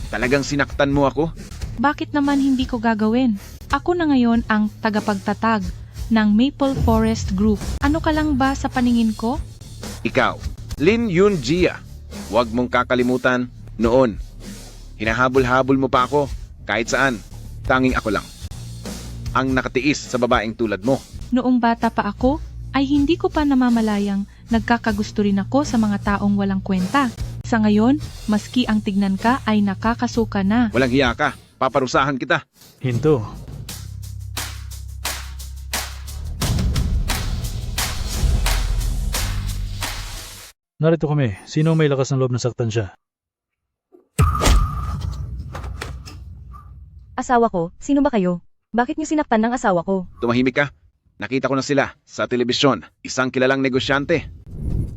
talagang sinaktan mo ako? Bakit naman hindi ko gagawin? Ako na ngayon ang tagapagtatag ng Maple Forest Group. Ano ka lang ba sa paningin ko? Ikaw, Lin Yunjia, huwag mong kakalimutan noon. Hinahabol-habol mo pa ako kahit saan. Tanging ako lang ang nakatiis sa babaeng tulad mo. Noong bata pa ako, ay hindi ko pa namamalayang nagkakagusto rin ako sa mga taong walang kwenta. Sa ngayon, maski ang tignan ka ay nakakasuka na. Walang hiya ka, paparusahan kita. Hinto. Narito kami. Sino may lakas ng loob na saktan siya? Asawa ko, sino ba kayo? Bakit niyo sinaktan ng asawa ko? Tumahimik ka. Nakita ko na sila sa telebisyon. Isang kilalang negosyante,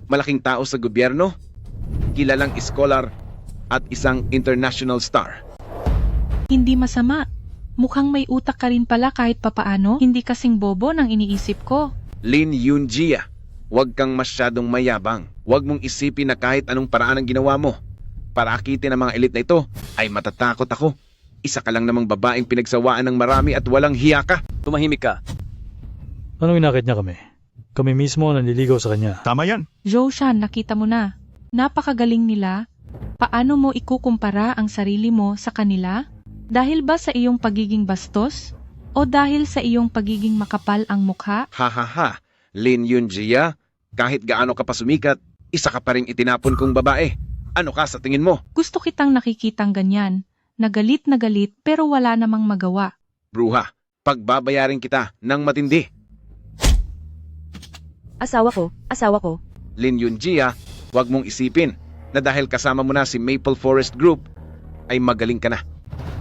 malaking tao sa gobyerno, kilalang scholar, at isang international star. Hindi masama. Mukhang may utak ka rin pala kahit papaano. Hindi kasing bobo ng iniisip ko. Lin Yunjia, huwag kang masyadong mayabang. Huwag mong isipin na kahit anong paraan ang ginawa mo para akitin ang mga elite na ito ay matatakot ako. Isa ka lang namang babaeng pinagsawaan ng marami at walang hiya ka. Tumahimik ka. Anong inakit niya kami? Kami mismo ang nanliligaw sa kanya. Tama yan. Zhoushan, nakita mo na. Napakagaling nila. Paano mo ikukumpara ang sarili mo sa kanila? Dahil ba sa iyong pagiging bastos? O dahil sa iyong pagiging makapal ang mukha? Ha ha ha. Lin Yunjia, kahit gaano ka pa sumikat, isa ka pa ring itinapon kong babae. Ano ka sa tingin mo? Gusto kitang nakikitang ganyan. Nagalit na galit pero wala namang magawa. Bruha, pagbabayarin kita ng matindi. Asawa ko. Lin Yunjia, huwag mong isipin na dahil kasama mo na si Maple Forest Group, ay magaling ka na.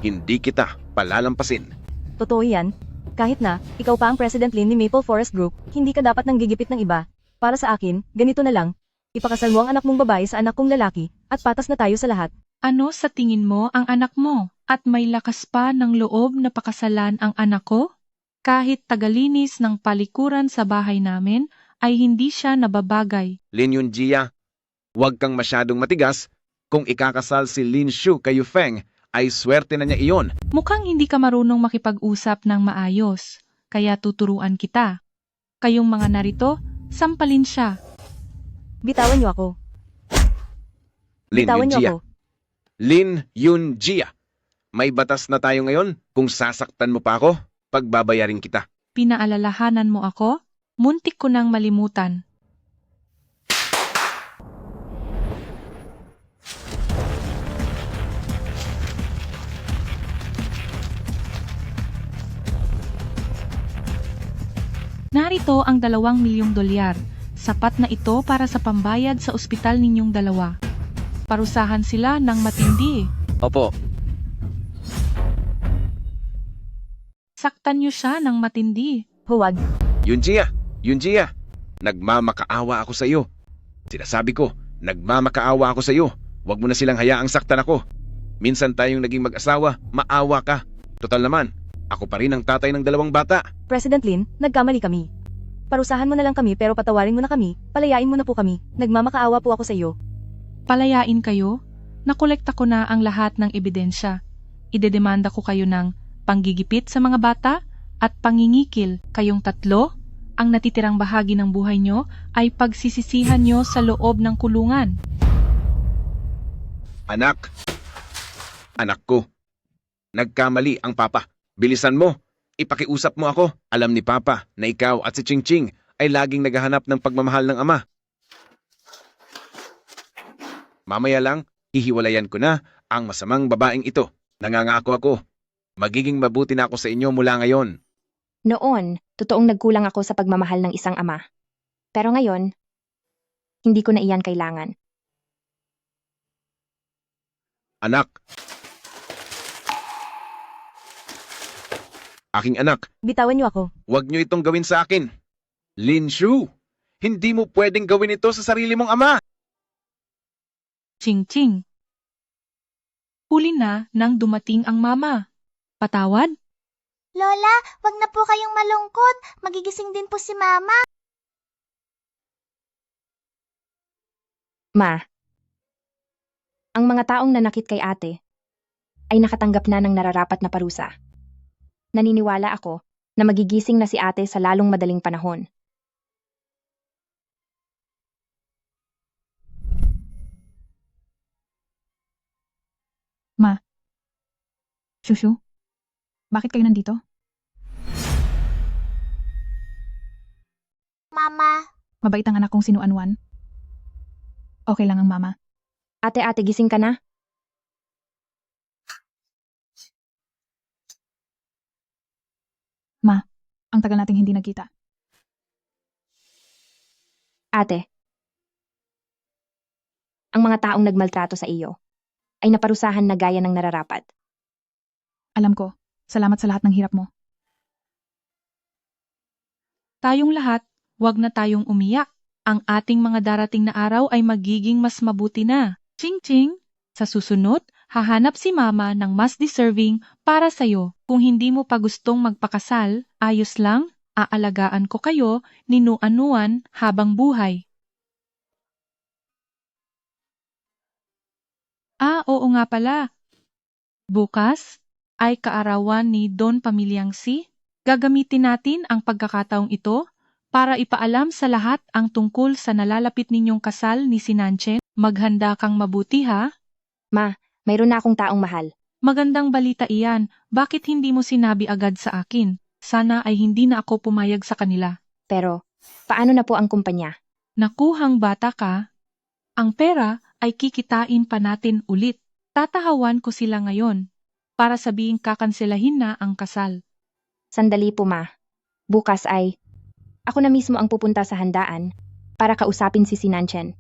Hindi kita palalampasin. Totoo yan. Kahit na, ikaw pa ang President Lin ni Maple Forest Group, hindi ka dapat nang gigipit ng iba. Para sa akin, ganito na lang. Ipakasal mo ang anak mong babae sa anak kong lalaki, at patas na tayo sa lahat. Ano sa tingin mo ang anak mo? At may lakas pa ng loob na pakasalan ang anak ko? Kahit tagalinis ng palikuran sa bahay namin, ay hindi siya nababagay. Lin Yunjia, huwag kang masyadong matigas. Kung ikakasal si Lin Shu kay Feng, ay swerte na niya iyon. Mukhang hindi ka marunong makipag-usap ng maayos, kaya tuturuan kita. Kayong mga narito, sampalin siya. Bitawan niyo ako. Lin Bitawan niyo Yunjia. ako. Lin Yunjia, may batas na tayo ngayon. Kung sasaktan mo pa ako, pagbabayarin kita. Pinaalalahanan mo ako? Muntik ko nang malimutan. Narito ang $2 milyong. Sapat na ito para sa pambayad sa ospital ninyong dalawa. Parusahan sila ng matindi. Opo. Saktan niyo siya ng matindi. Huwag. Yunjia, nagmamakaawa ako sa iyo. Sinasabi ko, nagmamakaawa ako sa iyo. Huwag mo na silang hayaang saktan ako. Minsan tayong naging mag-asawa, maawa ka. Total naman, ako pa rin ang tatay ng 2 bata. President Lin, nagkamali kami. Parusahan mo na lang kami pero patawarin mo na kami, palayain mo na po kami. Nagmamakaawa po ako sa iyo. Palayain kayo? Nakolekta ko na ang lahat ng ebidensya. Idedemanda ko kayo ng panggigipit sa mga bata at pangingikil. Kayong tatlo, ang natitirang bahagi ng buhay nyo ay pagsisisihan nyo sa loob ng kulungan. Anak ko, nagkamali ang papa. Bilisan mo, ipakiusap mo ako. Alam ni papa na ikaw at si Chingching ay laging naghahanap ng pagmamahal ng ama. Mamaya lang, hihiwalayan ko na ang masamang babaeng ito. Nangangako ako, magiging mabuti na ako sa inyo mula ngayon. Noon, totoong nagkulang ako sa pagmamahal ng isang ama. Pero ngayon, hindi ko na iyan kailangan. Anak. Aking anak, Bitawan niyo ako. huwag niyo itong gawin sa akin. Lin Shu, hindi mo pwedeng gawin ito sa sarili mong ama. Ching-ching. Huli na nang dumating ang mama. Patawad? Lola, wag na po kayong malungkot. Magigising din po si Mama. Ma, ang mga taong nanakit kay ate ay nakatanggap na ng nararapat na parusa. Naniniwala ako na magigising na si ate sa lalong madaling panahon. Ma. Shushu? Bakit kayo nandito? Mama. Mabait ang anak kong sinuanwan. Okay lang ang mama. Ate, gising ka na? Ma, ang tagal nating hindi nagkita. Ate, ang mga taong nagmaltrato sa iyo ay naparusahan na gaya ng nararapat. Alam ko, salamat sa lahat ng hirap mo. Tayong lahat, wag na tayong umiyak. Ang ating mga darating na araw ay magiging mas mabuti na. Ching-ching! Sa susunod, hahanap si mama ng mas deserving para sa'yo. Kung hindi mo pa gustong magpakasal, ayos lang, aalagaan ko kayo ni Nuan habang buhay. Oo nga pala. Bukas ay kaarawan ni Don Pamilyangsi. Gagamitin natin ang pagkakataong ito para ipaalam sa lahat ang tungkol sa nalalapit ninyong kasal ni Sinanchen. Maghanda kang mabuti ha? Ma, mayroon na akong taong mahal. Magandang balita iyan. Bakit hindi mo sinabi agad sa akin? Sana ay hindi na ako pumayag sa kanila. Pero, paano na po ang kumpanya? Nakuhang bata ka. Ang pera ay kikitain pa natin ulit. Tatahawan ko sila ngayon para sabihing kakanselahin na ang kasal. Sandali po, Ma. Bukas ay ako na mismo ang pupunta sa handaan para kausapin si Sinanchen.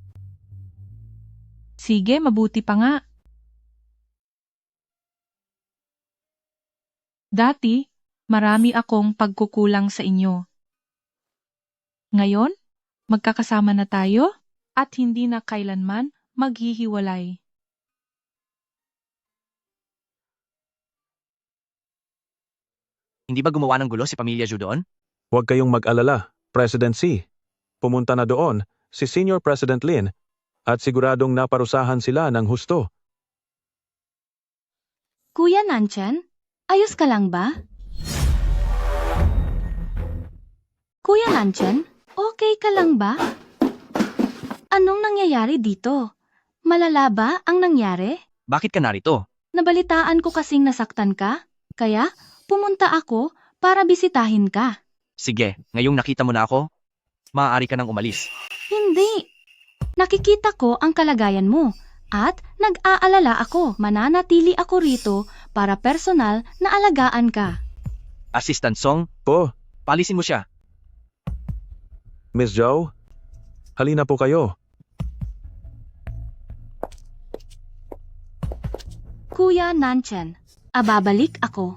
Sige, mabuti pa nga. Dati, marami akong pagkukulang sa inyo. Ngayon, magkakasama na tayo at hindi na kailanman maghihiwalay. Hindi ba gumawa ng gulo si Pamilya Zhu doon? Huwag kayong mag-alala, President Xi. Pumunta na doon si Senior President Lin at siguradong naparusahan sila ng husto. Kuya Nanchen, ayos ka lang ba? Kuya Nanchen, okay ka lang ba? Anong nangyayari dito? Malala ba ang nangyari? Bakit ka narito? Nabalitaan ko kasing nasaktan ka, kaya pumunta ako para bisitahin ka. Sige, ngayong nakita mo na ako, maaari ka nang umalis. Hindi. Nakikita ko ang kalagayan mo at nag-aalala ako. Mananatili ako rito para personal na alagaan ka. Assistant Song, palisin mo siya. Miss Zhao, halina po kayo. Kuya Nanchen, ababalik ako.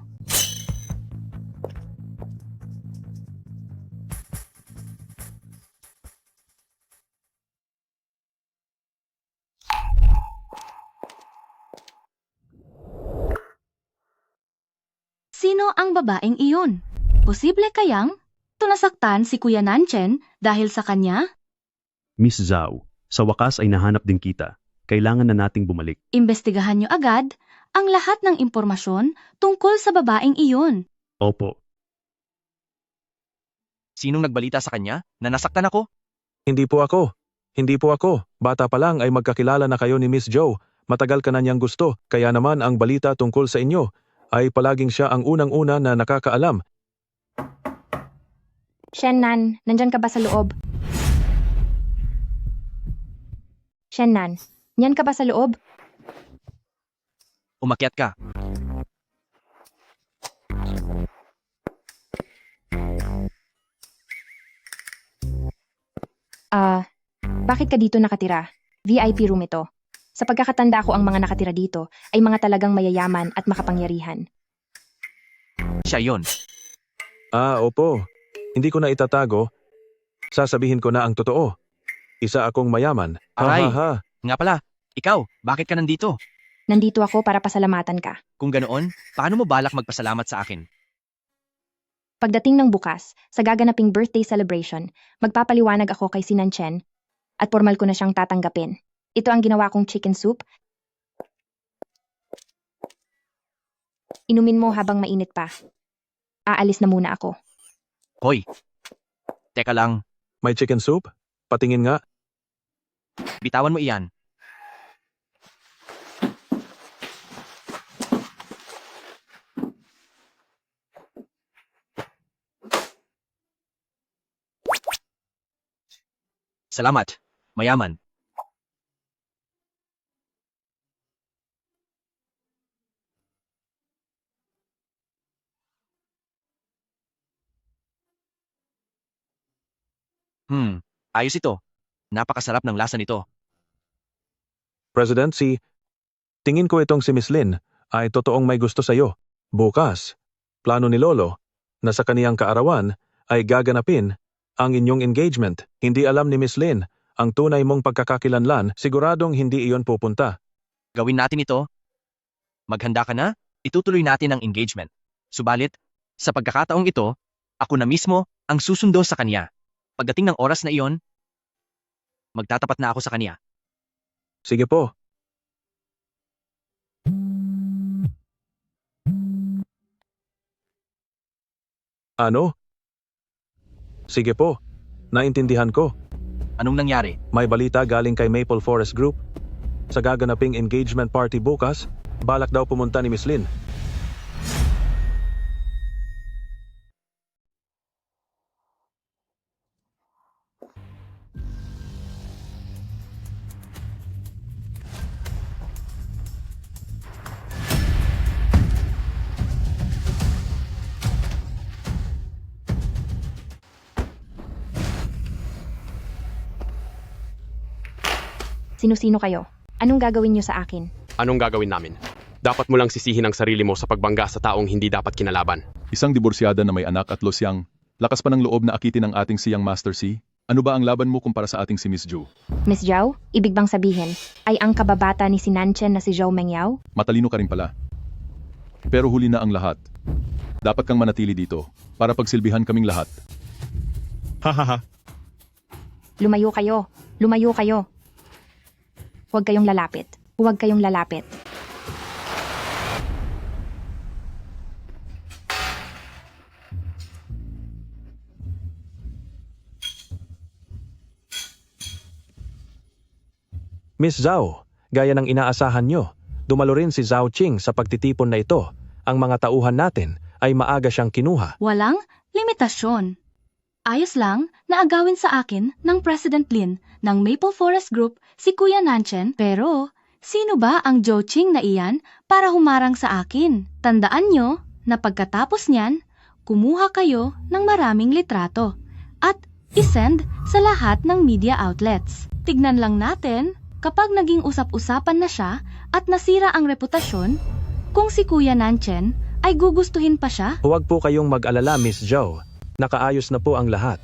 Sino ang babaeng iyon? Posible kayang tunasaktan si Kuya Nanchen dahil sa kanya? Miss Zhao, sa wakas ay nahanap din kita. Kailangan na nating bumalik. Imbestigahan niyo agad ang lahat ng impormasyon tungkol sa babaeng iyon. Opo. Sinong nagbalita sa kanya na nasaktan ako? Hindi po ako. Hindi po ako. Bata pa lang ay magkakilala na kayo ni Miss Zhao. Matagal ka na niyang gusto, kaya naman ang balita tungkol sa inyo ay palaging siya ang unang-una na nakakaalam. Shennan, nandyan ka ba sa loob? Shennan, nyan ka ba sa loob? Umakyat ka. Bakit ka dito nakatira? VIP room ito. Sa pagkakatanda ko ang mga nakatira dito ay mga talagang mayayaman at makapangyarihan. Siya yon. Opo. Hindi ko na itatago. Sasabihin ko na ang totoo. Isa akong mayaman. Aray, Ha. nga pala, ikaw, bakit ka nandito? Nandito ako para pasalamatan ka. Kung ganoon, paano mo balak magpasalamat sa akin? Pagdating ng bukas, sa gaganaping birthday celebration, magpapaliwanag ako kay Sinan Chen at formal ko na siyang tatanggapin. Ito ang ginawa kong chicken soup. Inumin mo habang mainit pa. Aalis na muna ako. Hoy, teka lang, May chicken soup? Patingin nga. bitawan mo iyan. Salamat, mayaman. Ayos ito. Napakasarap ng lasa nito. President, tingin ko itong si Miss Lin ay totoong may gusto sa'yo. Bukas, plano ni Lolo na sa kaniyang kaarawan ay gaganapin ang inyong engagement. Hindi alam ni Miss Lin ang tunay mong pagkakakilanlan, siguradong hindi iyon pupunta. Gawin natin ito. Maghanda ka na, itutuloy natin ang engagement. Subalit, sa pagkakataong ito, ako na mismo ang susundo sa kanya. Pagdating ng oras na iyon, magtatapat na ako sa kanya. Sige po. Ano? Sige po. Naintindihan ko. Anong nangyari? May balita galing kay Maple Forest Group. Sa gaganaping engagement party bukas, balak daw pumunta ni Miss Lin. Sino-sino kayo? Anong gagawin niyo sa akin? Anong gagawin namin? Dapat mo lang sisihin ang sarili mo sa pagbangga sa taong hindi dapat kinalaban. Isang diborsyada na may anak at losyang, lakas pa ng loob na akitin ang ating siyang Master C. Ano ba ang laban mo kumpara sa ating si Miss Zhou? Miss Zhao, ibig bang sabihin, ay ang kababata ni Sinan Chen na si Zhou Mengyao? Matalino ka rin pala. Pero huli na ang lahat. Dapat kang manatili dito para pagsilbihan kaming lahat. Hahaha. Lumayo kayo. Lumayo kayo. Huwag kayong lalapit. Huwag kayong lalapit. Miss Zhao, gaya ng inaasahan nyo, dumalo rin si Zhao Qing sa pagtitipon na ito. Ang mga tauhan natin ay maaga siyang kinuha. Walang limitasyon. Ayos lang na agawin sa akin ng President Lin ng Maple Forest Group si Kuya Nanchen, pero sino ba ang Zhou Qing na iyan para humarang sa akin? Tandaan nyo na pagkatapos niyan, kumuha kayo ng maraming litrato at isend sa lahat ng media outlets. Tignan lang natin kapag naging usap-usapan na siya at nasira ang reputasyon, kung si Kuya Nanchen ay gugustuhin pa siya. Huwag po kayong mag-alala, Miss Zhao. Nakaayos na po ang lahat.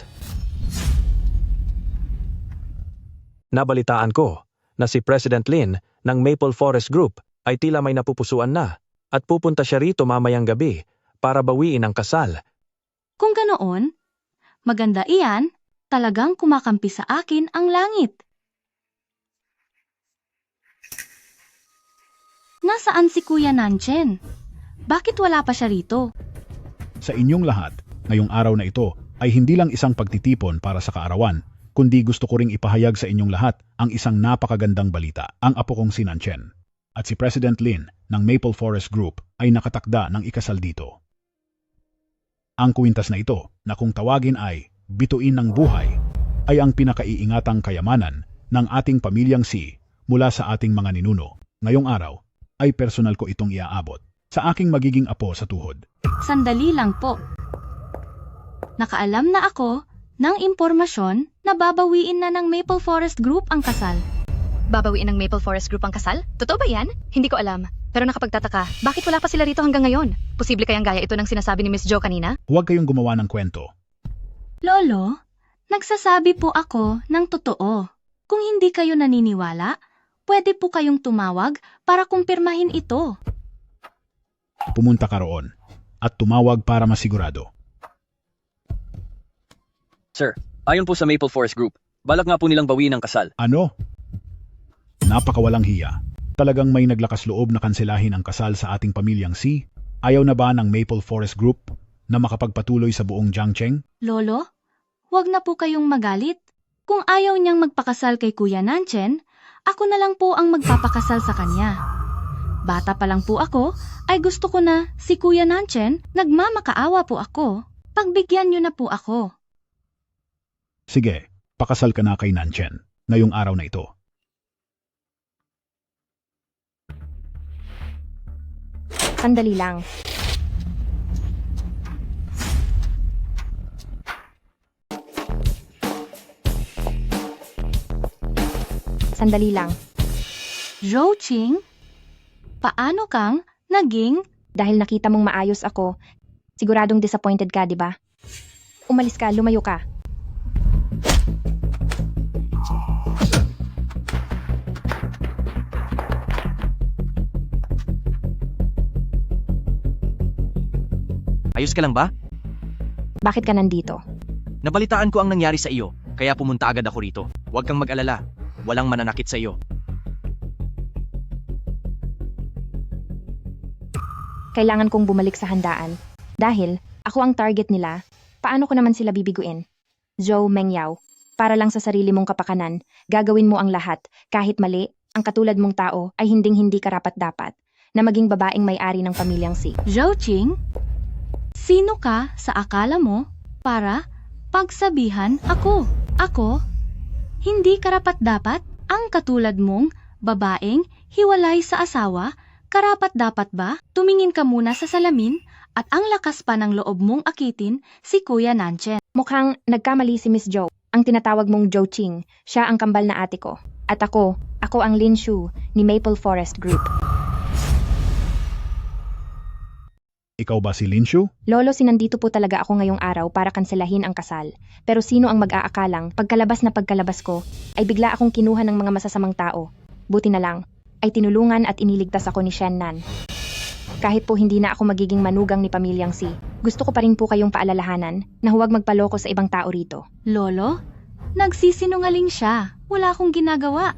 Nabalitaan ko na si President Lin ng Maple Forest Group ay tila may napupusuan na at pupunta siya rito mamayang gabi para bawiin ang kasal. Kung ganoon, maganda iyan, talagang kumakampi sa akin ang langit. Nasaan si Kuya Nanchen? Bakit wala pa siya rito? Sa inyong lahat, ngayong araw na ito ay hindi lang isang pagtitipon para sa kaarawan, kundi gusto ko ring ipahayag sa inyong lahat ang isang napakagandang balita. Ang apo kong si Nanchen at si President Lin ng Maple Forest Group ay nakatakda ng ikasal dito. Ang kwintas na ito, na kung tawagin ay bituin ng buhay, ay ang pinakaiingatang kayamanan ng ating pamilyang Si mula sa ating mga ninuno. Ngayong araw ay personal ko itong iaabot sa aking magiging apo sa tuhod. Sandali lang po. Nakaalam na ako ng impormasyon na babawiin na ng Maple Forest Group ang kasal. Babawiin ng Maple Forest Group ang kasal? Totoo ba yan? Hindi ko alam. Pero nakapagtataka, bakit wala pa sila rito hanggang ngayon? Posible kayang gaya ito ng sinasabi ni Miss Jo kanina? Huwag kayong gumawa ng kwento. Lolo, nagsasabi po ako ng totoo. Kung hindi kayo naniniwala, pwede po kayong tumawag para kumpirmahin ito. Pumunta ka roon at tumawag para masigurado. Sir, ayon po sa Maple Forest Group, balak nga po nilang bawiin ang kasal. Ano? Napakawalang hiya. Talagang may naglakas loob na kanselahin ang kasal sa ating pamilyang Si? Ayaw na ba ng Maple Forest Group na makapagpatuloy sa buong Jiangcheng? Lolo, huwag na po kayong magalit. Kung ayaw niyang magpakasal kay Kuya Nanchen, ako na lang po ang magpapakasal sa kanya. Bata pa lang po ako, ay gusto ko na si Kuya Nanchen, nagmamakaawa po ako. Pagbigyan niyo na po ako. Sige, pakasal ka na kay Nanchen ngayong araw na ito. Sandali lang. Sandali lang. Zhou Qing, paano kang naging? Dahil nakita mong maayos ako, siguradong disappointed ka, di ba? Umalis ka, lumayo ka. Ayos ka lang ba? Bakit ka nandito? Nabalitaan ko ang nangyari sa iyo, kaya pumunta agad ako rito. Huwag kang mag-alala, walang mananakit sa iyo. Kailangan kong bumalik sa handaan. Dahil ako ang target nila, paano ko naman sila bibiguin? Zhou Mengyao, para lang sa sarili mong kapakanan, gagawin mo ang lahat, kahit mali, ang katulad mong tao ay hinding-hindi karapat-dapat na maging babaeng may-ari ng pamilyang Si. Zhou Qing, sino ka sa akala mo para pagsabihan ako? Ako? Hindi karapat-dapat ang katulad mong babaeng hiwalay sa asawa? Karapat-dapat ba? Tumingin ka muna sa salamin at ang lakas pa ng loob mong akitin si Kuya Nanchen. Mukhang nagkamali si Miss Jo. Ang tinatawag mong Zhou Qing, siya ang kambal na ate ko. At ako ang Lin Shu ni Maple Forest Group. Ikaw ba si Lin Shu? Lolo, sinandito po talaga ako ngayong araw para kanselahin ang kasal. Pero sino ang mag-aakalang pagkalabas ko ay bigla akong kinuha ng mga masasamang tao. Buti na lang, ay tinulungan at iniligtas ako ni Shen Nan. Kahit po hindi na ako magiging manugang ni pamilyang Si, gusto ko pa rin po kayong paalalahanan na huwag magpaloko sa ibang tao rito. Lolo, nagsisinungaling siya. Wala akong ginagawa.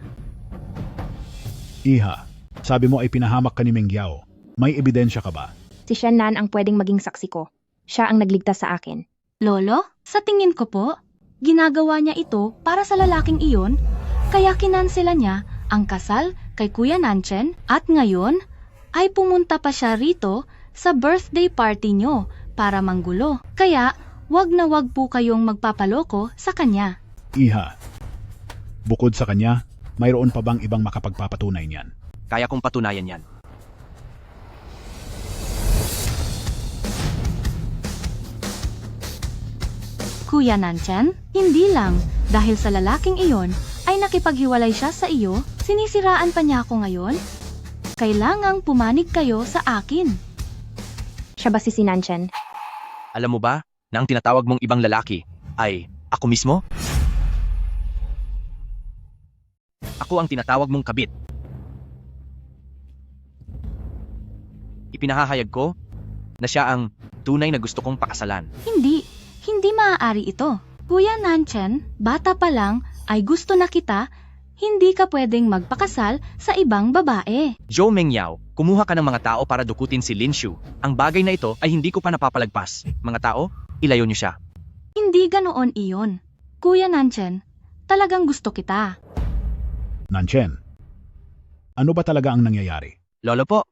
Iha, sabi mo ay pinahamak ka ni Mengyao. May ebidensya ka ba? Si Shen Nan ang pwedeng maging saksi ko. Siya ang nagligtas sa akin. Lolo, sa tingin ko po, ginagawa niya ito para sa lalaking iyon, kaya kinansela niya ang kasal kay Kuya Nanchen at ngayon ay pumunta pa siya rito sa birthday party nyo para manggulo. Kaya wag na wag po kayong magpapaloko sa kanya. Iha, bukod sa kanya, mayroon pa bang ibang makapagpapatunay niyan? Kaya kong patunayan yan. Kuya Nanchen, hindi lang dahil sa lalaking iyon ay nakipaghiwalay siya sa iyo, sinisiraan pa niya ako ngayon? Kailangang pumanig kayo sa akin. Siya ba si Nanchen? Alam mo ba na ang tinatawag mong ibang lalaki ay ako mismo? Ako ang tinatawag mong kabit. Ipinahahayag ko na siya ang tunay na gusto kong pakasalan. Hindi maaari ito. Kuya Nanchen, bata pa lang ay gusto na kita, hindi ka pwedeng magpakasal sa ibang babae. Zhou Mengyao, kumuha ka ng mga tao para dukutin si Lin Shu. Ang bagay na ito ay hindi ko pa napapalagpas. Mga tao, ilayo niyo siya. Hindi ganoon iyon. Kuya Nanchen, talagang gusto kita. Nanchen, ano ba talaga ang nangyayari? Lolo po,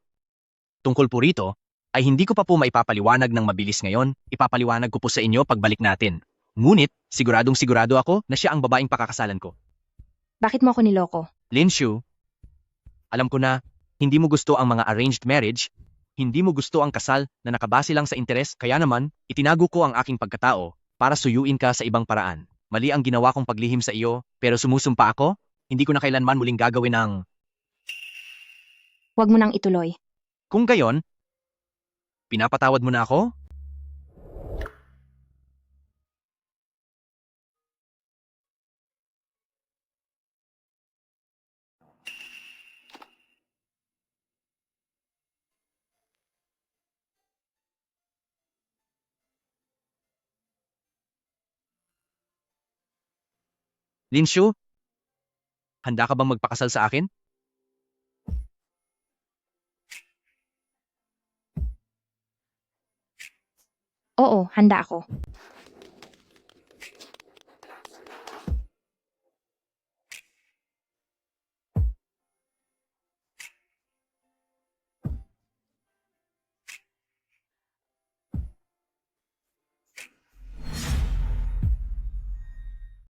tungkol po rito, ay hindi ko pa po maipapaliwanag ng mabilis ngayon. Ipapaliwanag ko po sa inyo pagbalik natin. Ngunit, siguradong sigurado ako na siya ang babaeng pakakasalan ko. Bakit mo ako niloko? Lin Shu, alam ko na, hindi mo gusto ang mga arranged marriage, hindi mo gusto ang kasal na nakabase lang sa interes, kaya naman, itinago ko ang aking pagkatao para suyuin ka sa ibang paraan. Mali ang ginawa kong paglihim sa iyo, pero sumusumpa ako, hindi ko na kailanman muling gagawin ng... Huwag mo nang ituloy. Kung gayon, pinapatawad mo na ako? Linshu, handa ka bang magpakasal sa akin? Oo, handa ako.